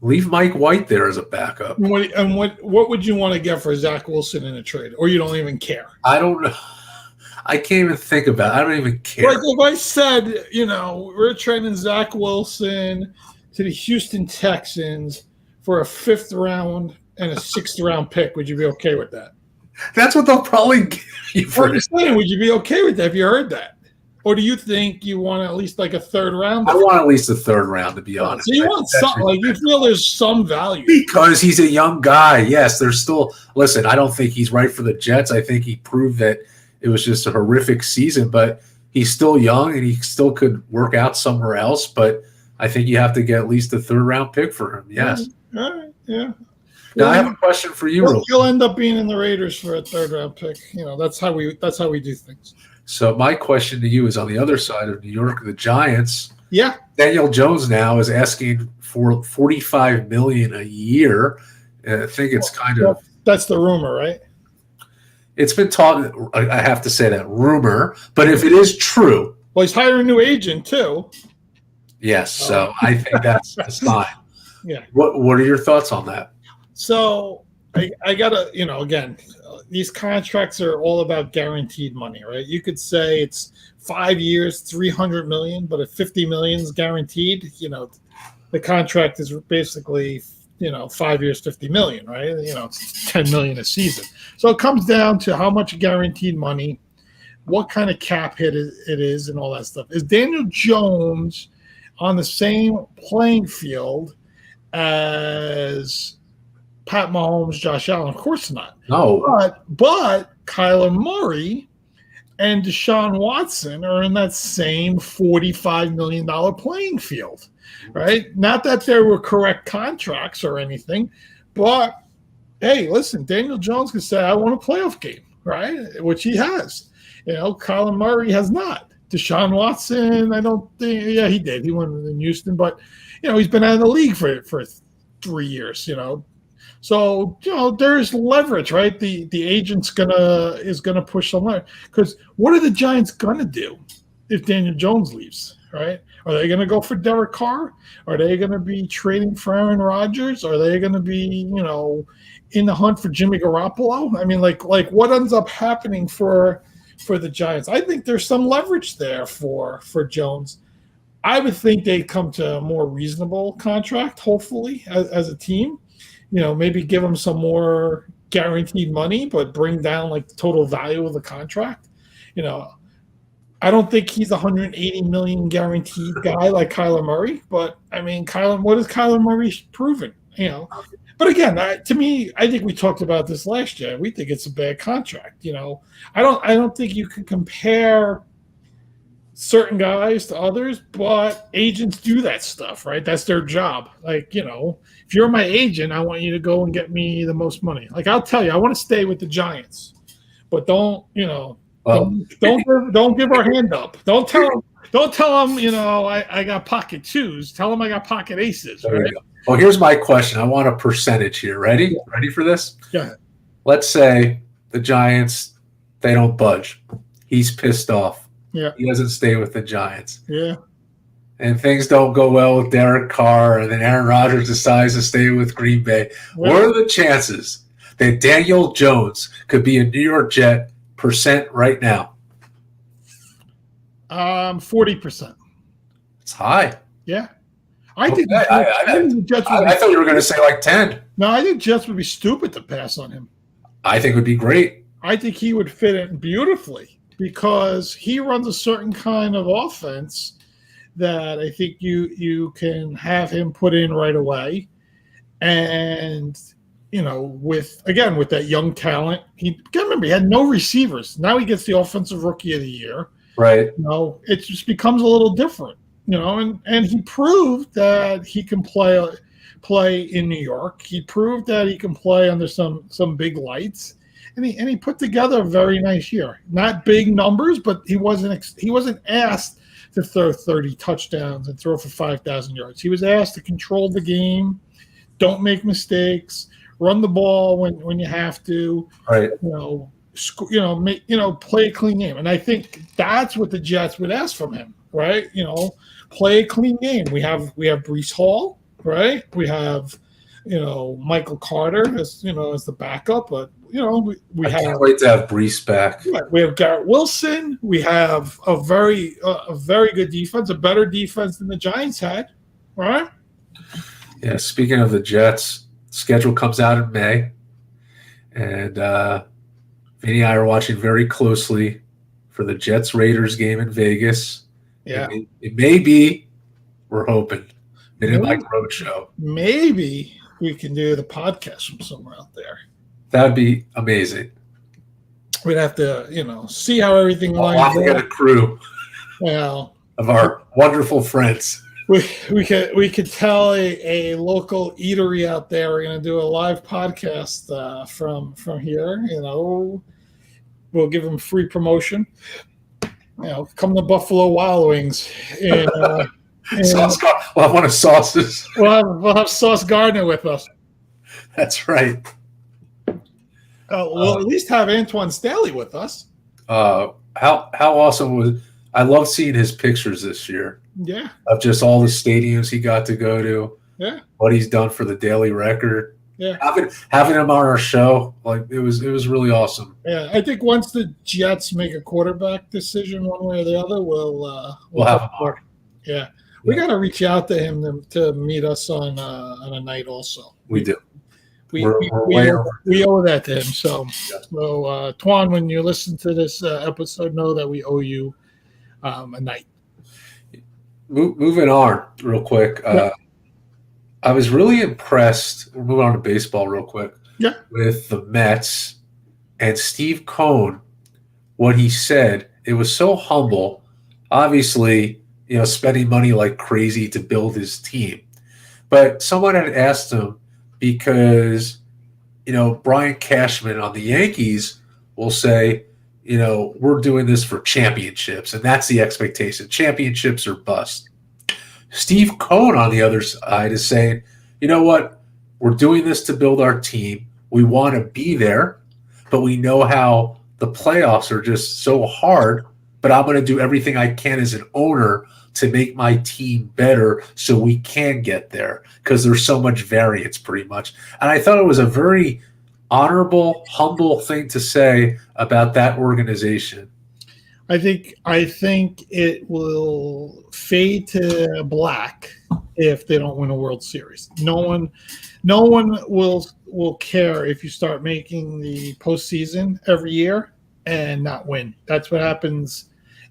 Leave Mike White there as a backup. What would you want to get for Zach Wilson in a trade? Or you don't even care? I don't know. I can't even think about it. I don't even care. Like if I said, we're trading Zach Wilson to the Houston Texans for a 5th round and a 6th round pick, would you be okay with that? That's what they'll probably give you for it. Would you be okay with that if you heard that? Or do you think you want at least like a 3rd round? I want at least a 3rd round, to be honest. So you want something, like you feel there's some value. Because he's a young guy. Yes, there's still – listen, I don't think he's right for the Jets. I think he proved that it was just a horrific season, but he's still young and he still could work out somewhere else. But I think you have to get at least a 3rd round pick for him. Yes. All right. Yeah. Now I have a question for you. You'll end up being in the Raiders for a 3rd round pick. That's how we do things. So my question to you is on the other side of New York, the Giants. Yeah. Daniel Jones now is asking for $45 million a year. And I think it's that's the rumor, right? It's been taught. I have to say that rumor, but if it is true, well, he's hiring a new agent too. Yes, so I think that's a sign. Yeah. What are your thoughts on that? So I gotta, again, these contracts are all about guaranteed money, right? You could say it's 5 years, $300 million, but if $50 million is guaranteed, the contract is basically, 5 years, $50 million, right? It's $10 million a season. So it comes down to how much guaranteed money, what kind of cap hit it is, and all that stuff. Is Daniel Jones on the same playing field as Pat Mahomes, Josh Allen? Of course not. No. But Kyler Murray and Deshaun Watson are in that same $45 million playing field, right? Not that there were correct contracts or anything, but hey, listen, Daniel Jones can say, I want a playoff game, right? Which he has. Kyler Murray has not. Deshaun Watson, I don't think, yeah, he did. He won in Houston, but, he's been out of the league for 3 years, So, there's leverage, right? The agent's is gonna push some leverage. Because what are the Giants gonna do if Daniel Jones leaves, right? Are they gonna go for Derek Carr? Are they gonna be trading for Aaron Rodgers? Are they gonna be, in the hunt for Jimmy Garoppolo? I mean, like what ends up happening for the Giants? I think there's some leverage there for Jones. I would think they'd come to a more reasonable contract, hopefully, as a team. Maybe give him some more guaranteed money, but bring down like the total value of the contract. I don't think he's a $180 million guaranteed guy like Kyler Murray, but I mean, what has Kyler Murray proven? But again, to me, I think we talked about this last year. We think it's a bad contract. I don't think you can compare certain guys to others, but agents do that stuff, right? That's their job. Like, if you're my agent, I want you to go and get me the most money. Like, I'll tell you, I want to stay with the Giants, but don't give our hand up. Don't tell them, I got pocket twos. Tell them I got pocket aces. Right? Well, here's my question. I want a percentage here. Ready? Yeah. Ready for this? Yeah. Let's say the Giants, they don't budge. He's pissed off. Yeah. He doesn't stay with the Giants. Yeah. And things don't go well with Derek Carr, and then Aaron Rodgers decides to stay with Green Bay. Yeah. What are the chances that Daniel Jones could be a New York Jet percent right now? 40%. It's high. Yeah. I think I thought you were going to say like 10. No, I think Jets would be stupid to pass on him. I think it would be great. I think he would fit in beautifully because he runs a certain kind of offense that I think you can have him put in right away. And, with that young talent, he had no receivers. Now he gets the Offensive Rookie of the Year. Right. It just becomes a little different. And he proved that he can play in New York. He proved that he can play under some big lights, and he put together a very nice year. Not big numbers, but he wasn't asked to throw 30 touchdowns and throw for 5,000 yards. He was asked to control the game, don't make mistakes, run the ball when you have to. Right. Play a clean game, and I think that's what the Jets would ask from him. Right, play a clean game. We have Breece Hall, right? We have, Michael Carter as the backup, but we can't wait to have Breece back. We have Garrett Wilson. We have a very good defense, a better defense than the Giants had, right? Yeah. Speaking of the Jets, schedule comes out in May, and Vinny and I are watching very closely for the Jets-Raiders game in Vegas. Yeah, it may be. We're hoping. Vin and Mike Roadshow. Maybe we can do the podcast from somewhere out there. That'd be amazing. We'd have to, see how everything lines up. We'll get a crew. Well, of our wonderful friends. We could tell a local eatery out there we're going to do a live podcast from here. We'll give them free promotion. Come to Buffalo Wild Wings. And, we'll have one of Sauce's. We'll have Sauce Gardner with us. That's right. We'll at least have Antoine Staley with us. How awesome was – I love seeing his pictures this year. Yeah. Of just all the stadiums he got to go to. Yeah. What he's done for the Daily Record. Yeah, having him on our show, it was really awesome. Yeah, I think once the Jets make a quarterback decision one way or the other, we'll have him on. Yeah, we got to reach out to him to meet us on a night also. We do. We owe that to him. So, Twan, when you listen to this episode, know that we owe you a night. Moving on real quick. I was really impressed. We're moving on to baseball real quick. Yeah. With the Mets and Steve Cohn, what he said, it was so humble. Obviously, spending money like crazy to build his team. But someone had asked him because, Brian Cashman on the Yankees will say, we're doing this for championships, and that's the expectation. Championships or bust. Steve Cohn on the other side is saying, you know what? We're doing this to build our team. We want to be there, but we know how the playoffs are just so hard, but I'm going to do everything I can as an owner to make my team better so we can get there because there's so much variance pretty much. And I thought it was a very honorable, humble thing to say about that organization. I think it will fade to black if they don't win a World Series. No one will care if you start making the postseason every year and not win. That's what happens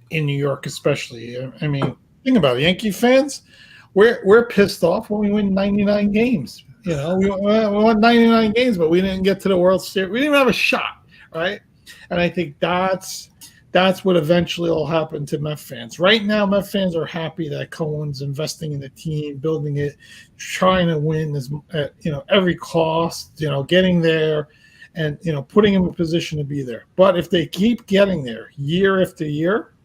in New York, especially. I mean, think about it. Yankee fans, we're pissed off when we win 99 games. You know, we won 99 games, but we didn't get to the World Series. We didn't have a shot, right? And I think that's what eventually will happen to Met fans. Right now, Met fans are happy that Cohen's investing in the team, building it, trying to win every cost, getting there, and putting him in a position to be there. But if they keep getting there year after year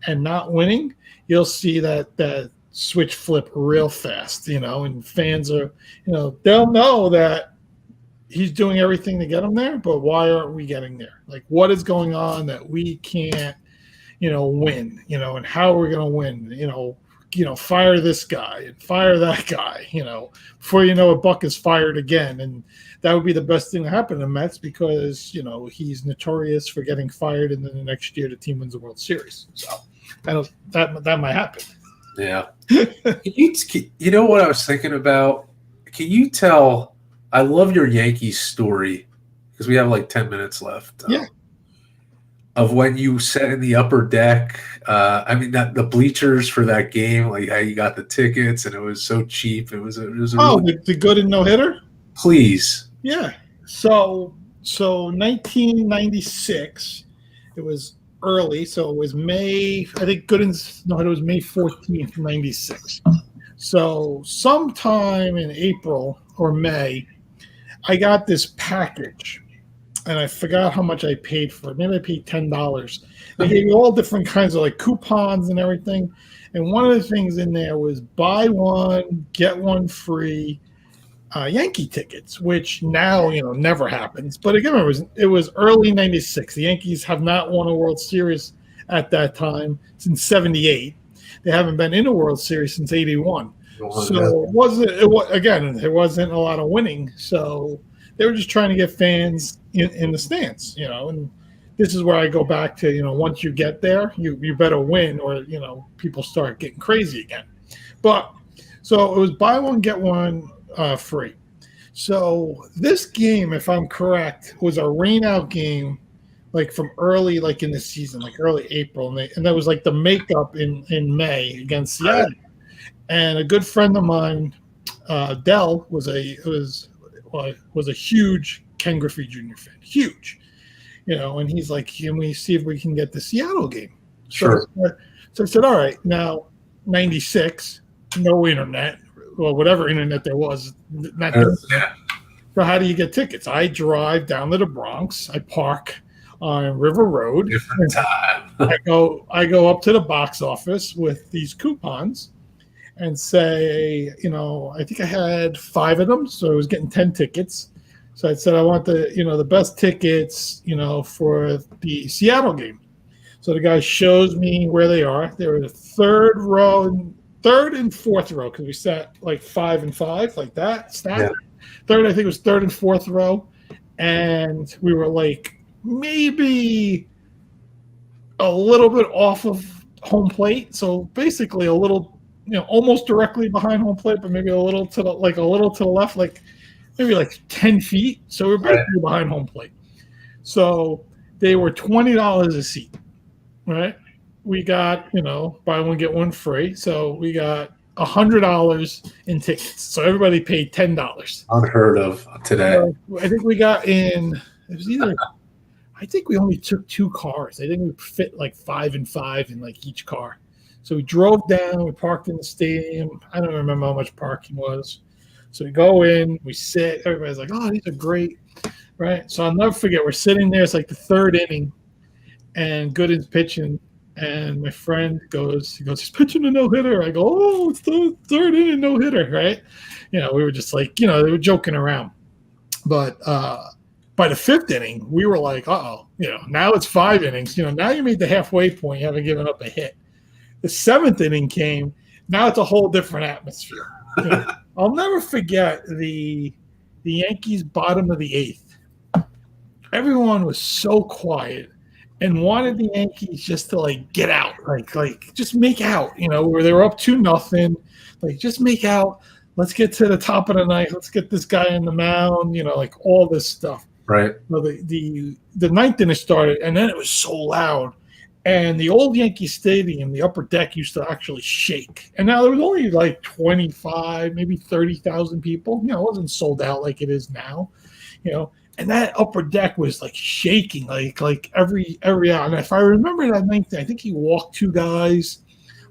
and not winning, you'll see that switch flip real fast, and fans are, they'll know that he's doing everything to get them there, but why aren't we getting there? Like, what is going on that we can't, win, and how are we going to win? Fire this guy and fire that guy, before you know it, Buck is fired again. And that would be the best thing to happen to Mets because, he's notorious for getting fired, and then the next year the team wins the World Series. So that might happen. Yeah. You know what I was thinking about? Can you tell? I love your Yankees story because we have like 10 minutes left. Yeah. Of when you sat in the upper deck. The bleachers for that game, like how you got the tickets and it was so cheap. It was a really... the good and no hitter. Please. Yeah. So 1996. It was early, so it was May. I think Gooden's no, it was May 14th, 96. So sometime in April or May, I got this package, and I forgot how much I paid for it. Maybe I paid $10. They gave you all different kinds of like coupons and everything. And one of the things in there was buy one, get one free Yankee tickets, which now, never happens. But again, it was early 96. The Yankees have not won a World Series at that time since 78. They haven't been in a World Series since 81. So it wasn't a lot of winning. So they were just trying to get fans in the stands, and this is where I go back to, once you get there, you better win or, people start getting crazy again. But so it was buy one, get one free. So this game, if I'm correct, was a rain out game, like from early, like in the season, like early April. And that was like the makeup in May against Seattle. And a good friend of mine, Dell, was a huge Ken Griffey Jr. fan, huge, and he's like, can we see if we can get the Seattle game? Sure. So I said, all right, now 96, no internet, well, whatever internet there was. So how do you get tickets? I drive down to the Bronx. I park on River Road. Different time. I go up to the box office with these coupons and say, I think I had 5 of them, so I was getting 10 tickets. So I said I want the best tickets, for the Seattle game. So the guy shows me where they are. They were the third and fourth row, because we sat like 5 and 5, like that. Stacked. Yeah. Third, I think it was third and fourth row, and we were like maybe a little bit off of home plate. So basically a little, almost directly behind home plate, but maybe a little to the left, like maybe like 10 feet. So we're basically behind home plate. So they were $20 a seat, right? We got, buy one, get one free. So we got $100 in tickets. So everybody paid $10. Unheard of today. I think we got in, it was either, I think we only took 2 cars. I think we fit like 5 and 5 in like each car. So we drove down, we parked in the stadium. I don't remember how much parking was. So we go in, we sit, everybody's like, oh, these are great, right? So I'll never forget, we're sitting there, it's like the 3rd inning, and Gooden's pitching, and my friend goes, he's pitching a no-hitter. I go, oh, it's the 3rd inning no-hitter, right? We were just like, they were joking around. But by the 5th inning, we were like, uh-oh, now it's 5 innings. Now you made the halfway point, you haven't given up a hit. The 7th inning came. Now it's a whole different atmosphere. I'll never forget the Yankees bottom of the 8th. Everyone was so quiet and wanted the Yankees just to like get out, like just make out. Where they were up 2-0, like just make out. Let's get to the top of the ninth. Let's get this guy in the mound. Like all this stuff. Right. So the 9th inning started, and then it was so loud. And the old Yankee Stadium, the upper deck used to actually shake. And now there was only like 25, maybe 30,000 people. It wasn't sold out like it is now, And that upper deck was like shaking, like every hour. And if I remember that night, I think he walked two guys,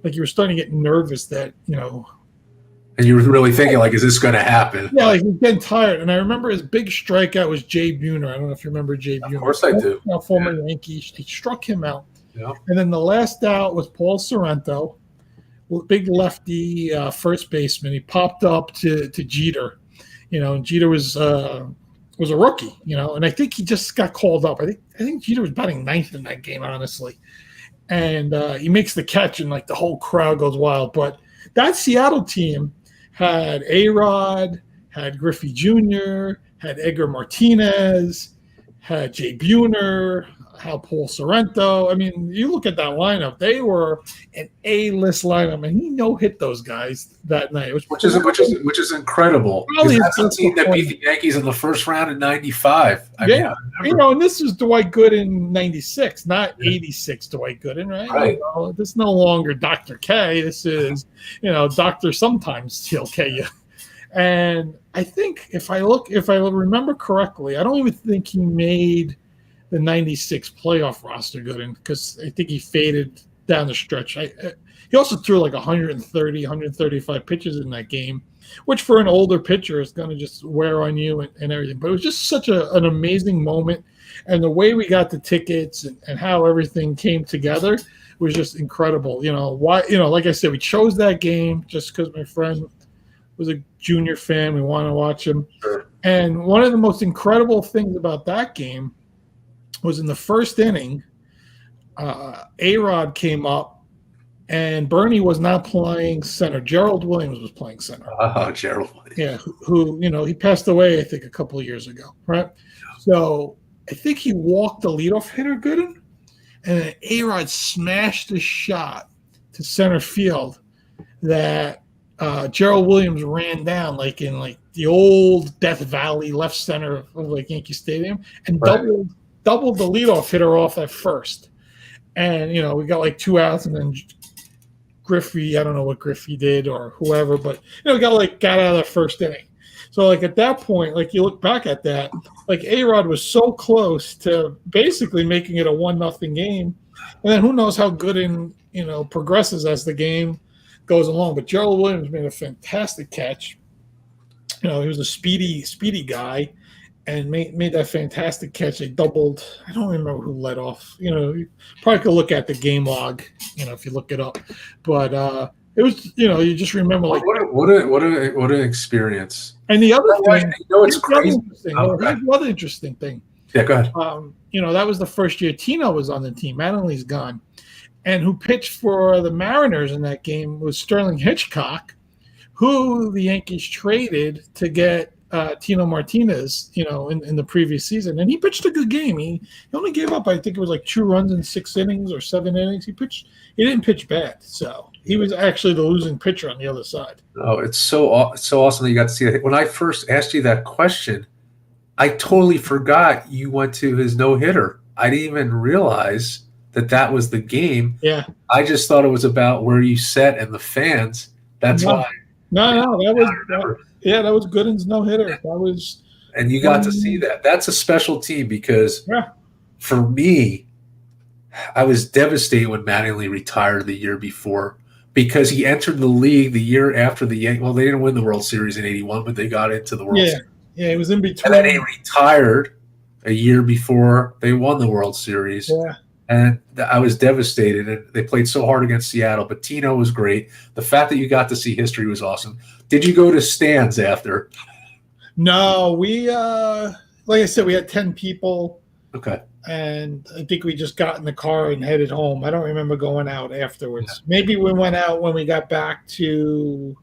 like you were starting to get nervous that, And you were really thinking, like, is this going to happen? Yeah, like he's getting tired. And I remember his big strikeout was Jay Buhner. I don't know if you remember Jay Buhner. Of course I do. Former Yankee. He struck him out. Yeah. And then the last out was Paul Sorrento, big lefty first baseman. He popped up to Jeter, and Jeter was a rookie, and I think he just got called up. I think Jeter was batting ninth in that game, honestly. And he makes the catch, and like the whole crowd goes wild. But that Seattle team had A-Rod, had Griffey Jr., had Edgar Martinez, had Jay Buhner, had Paul Sorrento. I mean, you look at that lineup; they were an A-list lineup, and he no-hit those guys that night. Which is incredible. That's the team that beat the Yankees in the first round in '95. And this is Dwight Gooden '96, not '86 Dwight Gooden, right? Right. This is no longer Dr. K. This is, Doctor sometimes he'll K you. And I think if I remember correctly, I don't even think he made the '96 playoff roster Gooden, because I think he faded down the stretch. He also threw like 130, 135 pitches in that game, which for an older pitcher is going to just wear on you and everything. But it was just such an amazing moment. And the way we got the tickets and how everything came together was just incredible. Like I said, we chose that game just because my friend was a Junior fan. We wanted to watch him. Sure. And one of the most incredible things about that game was in the first inning, A-Rod came up, and Bernie was not playing center. Gerald Williams was playing center. Oh, Gerald. Yeah, who he passed away, I think, a couple of years ago, right? So I think he walked the leadoff hitter, Gooden, and then A-Rod smashed a shot to center field that Gerald Williams ran down like in like the old Death Valley left center of like Yankee Stadium, and doubled the leadoff hitter off at first. And, we got like 2 outs, and then Griffey, I don't know what Griffey did or whoever, but, got out of the first inning. So, like, at that point, like, you look back at that, like, A-Rod was so close to basically making it a 1-0 game. And then who knows how Gooden, progresses as the game goes along. But Gerald Williams made a fantastic catch. He was a speedy guy. And made that fantastic catch. They doubled. I don't remember who led off. You probably could look at the game log. If you look it up. But it was. You just remember like what an experience. And the other thing, it's crazy. Another interesting thing. Yeah, go ahead. That was the first year Tino was on the team. Mattingly's gone, and who pitched for the Mariners in that game was Sterling Hitchcock, who the Yankees traded to get Tino Martinez, in the previous season. And he pitched a good game. He only gave up, I think it was like 2 runs in 6 innings or 7 innings. He didn't pitch bad. So he was actually the losing pitcher on the other side. Oh, it's so awesome that you got to see it. When I first asked you that question, I totally forgot you went to his no-hitter. I didn't even realize that was the game. Yeah. I just thought it was about where you sat and the fans. That's why. No, that was Gooden's no-hitter. That was, and you got to see that. That's a special team because for me, I was devastated when Mattingly retired the year before because he entered the league the year after the Yankees. Well, they didn't win the World Series in '81, but they got into the World Series. Yeah, it was in between. And then he retired a year before they won the World Series. Yeah. And I was devastated. And they played so hard against Seattle, but Tino was great. The fact that you got to see history was awesome. Did you go to stands after? No, we like I said, we had 10 people. Okay. And I think we just got in the car and headed home. I don't remember going out afterwards. Yeah. Maybe we went out when we got back to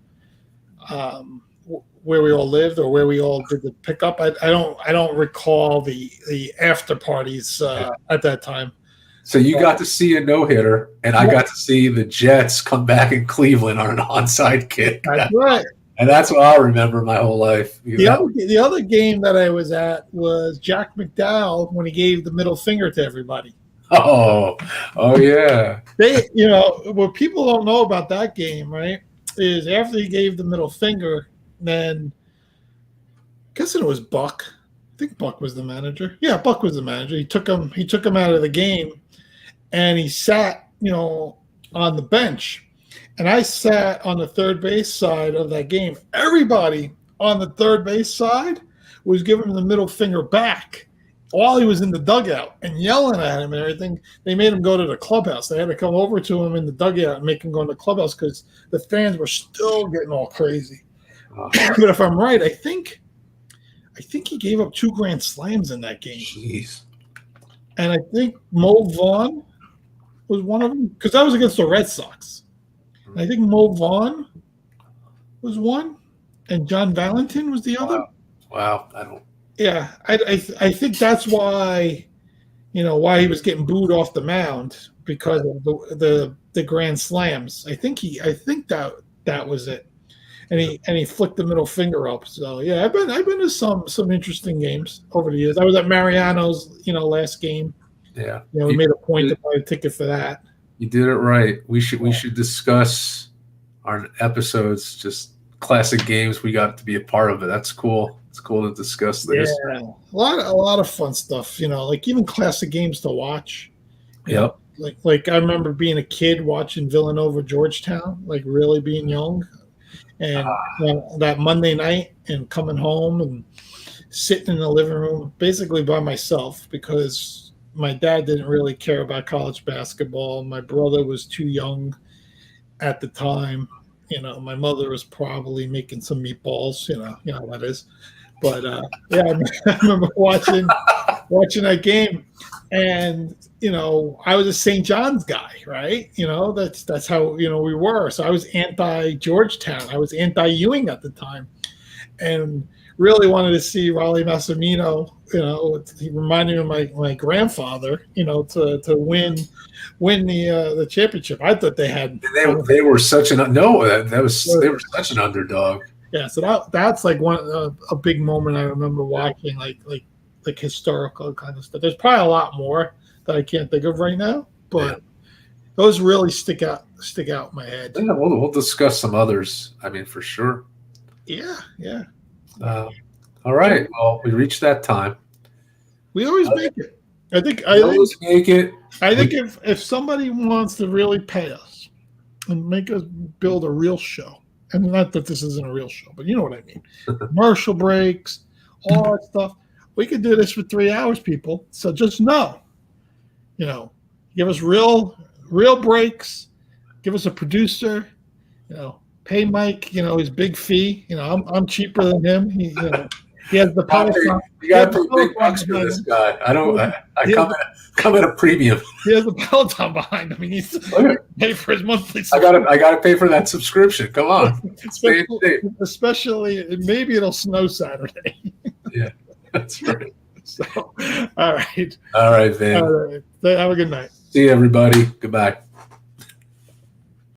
where we all lived or where we all did the pickup. I don't recall the after parties at that time. So you got to see a no-hitter, and I got to see the Jets come back in Cleveland on an onside kick. That's right. And that's what I'll remember my whole life. The other game that I was at was Jack McDowell when he gave the middle finger to everybody. Oh, oh yeah. They, what people don't know about that game, right, is after he gave the middle finger, then guessing it was Buck. I think Buck was the manager. Yeah, Buck was the manager. He took him out of the game, and he sat, on the bench. And I sat on the third base side of that game. Everybody on the third base side was giving him the middle finger back while he was in the dugout and yelling at him and everything. They made him go to the clubhouse. They had to come over to him in the dugout and make him go in the clubhouse because the fans were still getting all crazy. But if I'm right, I think he gave up 2 grand slams in that game. Jeez. And I think Mo Vaughn was one of them because that was against the Red Sox. And I think Mo Vaughn was one, and John Valentin was the other. Wow. I don't. Yeah, I think that's why, why he was getting booed off the mound because of the grand slams. I think that was it. And he flicked the middle finger up. So yeah, I've been to some interesting games over the years. I was at Mariano's, last game. Yeah. We made a point to buy a ticket for that. You did it right. We should discuss our episodes, just classic games we got to be a part of it. That's cool. It's cool to discuss this. Yeah, a lot of fun stuff. Like even classic games to watch. Yep. Like I remember being a kid watching Villanova Georgetown, like really being young, and that Monday night and coming home and sitting in the living room basically by myself because my dad didn't really care about college basketball. My brother was too young at the time. My mother was probably making some meatballs. You know how that is. But yeah, I remember watching that game, and I was a St. John's guy, right? That's how we were. So I was anti Georgetown. I was anti Ewing at the time, and really wanted to see Raleigh Massimino. He reminded me of my grandfather. To win the championship. I thought they had. They were such an they were such an underdog. Yeah, so that's like a big moment I remember watching, like historical kind of stuff. There's probably a lot more that I can't think of right now, but those really stick out in my head. Yeah, we'll discuss some others. I mean, for sure. Yeah. All right. Well, we reached that time. We always make it. I think make it. I think if somebody wants to really pay us and make us build a real show. And not that this isn't a real show, but you know what I mean. Commercial breaks, all that stuff. We could do this for 3 hours, people. So just know, give us real breaks. Give us a producer. Pay Mike. His big fee. I'm cheaper than him. He has the Peloton. You got to pay big bucks for this guy. I come at a premium. He has the Peloton behind him. He needs to pay for his monthly. I got to pay for that subscription. Come on, especially maybe it'll snow Saturday. Yeah, that's right. So, all right, Vin. All right. Have a good night. See you, everybody. Goodbye.